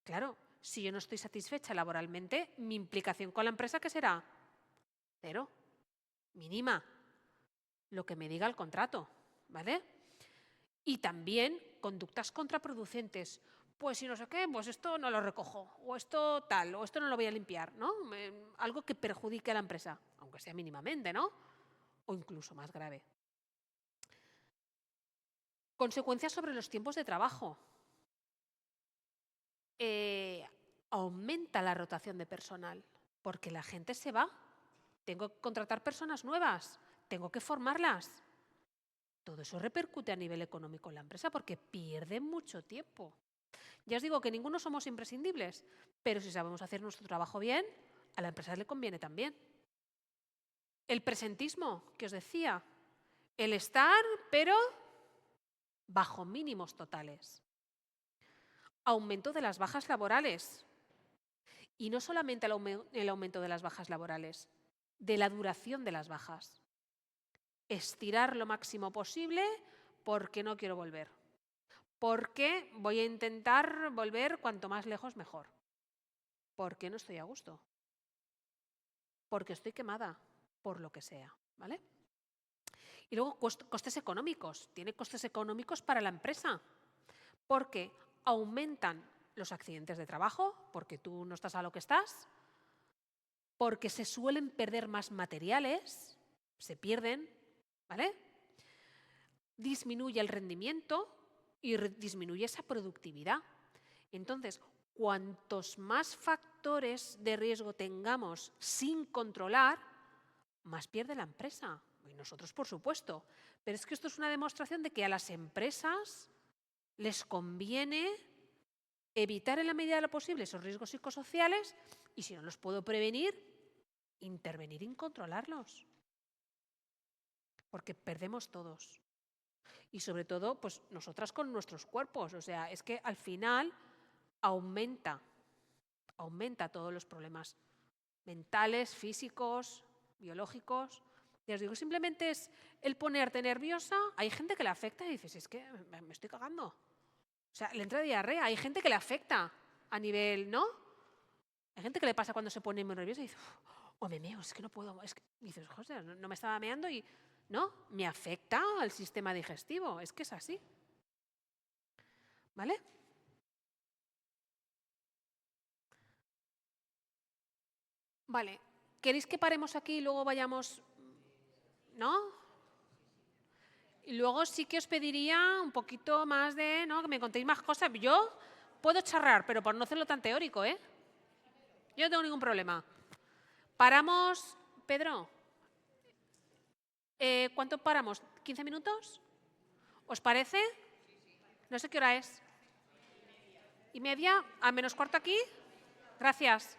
Claro, si yo no estoy satisfecha laboralmente, mi implicación con la empresa, ¿qué será? 0. Mínima. Lo que me diga el contrato, ¿vale? Y también conductas contraproducentes. Pues si no sé qué, pues esto no lo recojo, o esto tal, o esto no lo voy a limpiar, ¿no? Algo que perjudique a la empresa, aunque sea mínimamente, ¿no? O incluso más grave. Consecuencias sobre los tiempos de trabajo. Aumenta la rotación de personal, porque la gente se va. Tengo que contratar personas nuevas, tengo que formarlas. Todo eso repercute a nivel económico en la empresa porque pierde mucho tiempo. Ya os digo que ninguno somos imprescindibles, pero si sabemos hacer nuestro trabajo bien, a la empresa le conviene también. El presentismo, que os decía, el estar, pero bajo mínimos totales. Aumento de las bajas laborales Y no solamente el aumento de las bajas laborales, de la duración de las bajas. Estirar lo máximo posible porque no quiero volver. Porque voy a intentar volver cuanto más lejos mejor. Porque no estoy a gusto. Porque estoy quemada, por lo que sea, ¿vale? Y luego costes económicos. Tiene costes económicos para la empresa. Porque aumentan los accidentes de trabajo, porque tú no estás a lo que estás, porque se suelen perder más materiales, se pierden, ¿vale? Disminuye el rendimiento y disminuye esa productividad. Entonces, cuantos más factores de riesgo tengamos sin controlar, más pierde la empresa. Y nosotros, por supuesto. Pero es que esto es una demostración de que a las empresas les conviene evitar en la medida de lo posible esos riesgos psicosociales y, si no los puedo prevenir, intervenir y controlarlos. Porque perdemos todos. Y sobre todo, pues nosotras con nuestros cuerpos. O sea, es que al final aumenta todos los problemas mentales, físicos, biológicos. Ya os digo, simplemente es el ponerte nerviosa. Hay gente que le afecta y dices, es que me estoy cagando. O sea, le entra diarrea. Hay gente que le afecta a nivel, ¿no? Hay gente que le pasa cuando se pone muy nerviosa y dice, o me meo, es que no puedo. Es que, y dices, joder, no me estaba meando y no, me afecta al sistema digestivo. Es que es así. ¿Vale? Vale. ¿Queréis que paremos aquí y luego vayamos? ¿No? Y luego sí que os pediría un poquito más de, ¿no? Que me contéis más cosas. Yo puedo charlar, pero por no hacerlo tan teórico, ¿eh? Yo no tengo ningún problema. Paramos, Pedro. ¿Cuánto paramos? ¿15 minutos? ¿Os parece? No sé qué hora es. ¿1:30? ¿A menos cuarto aquí? Gracias.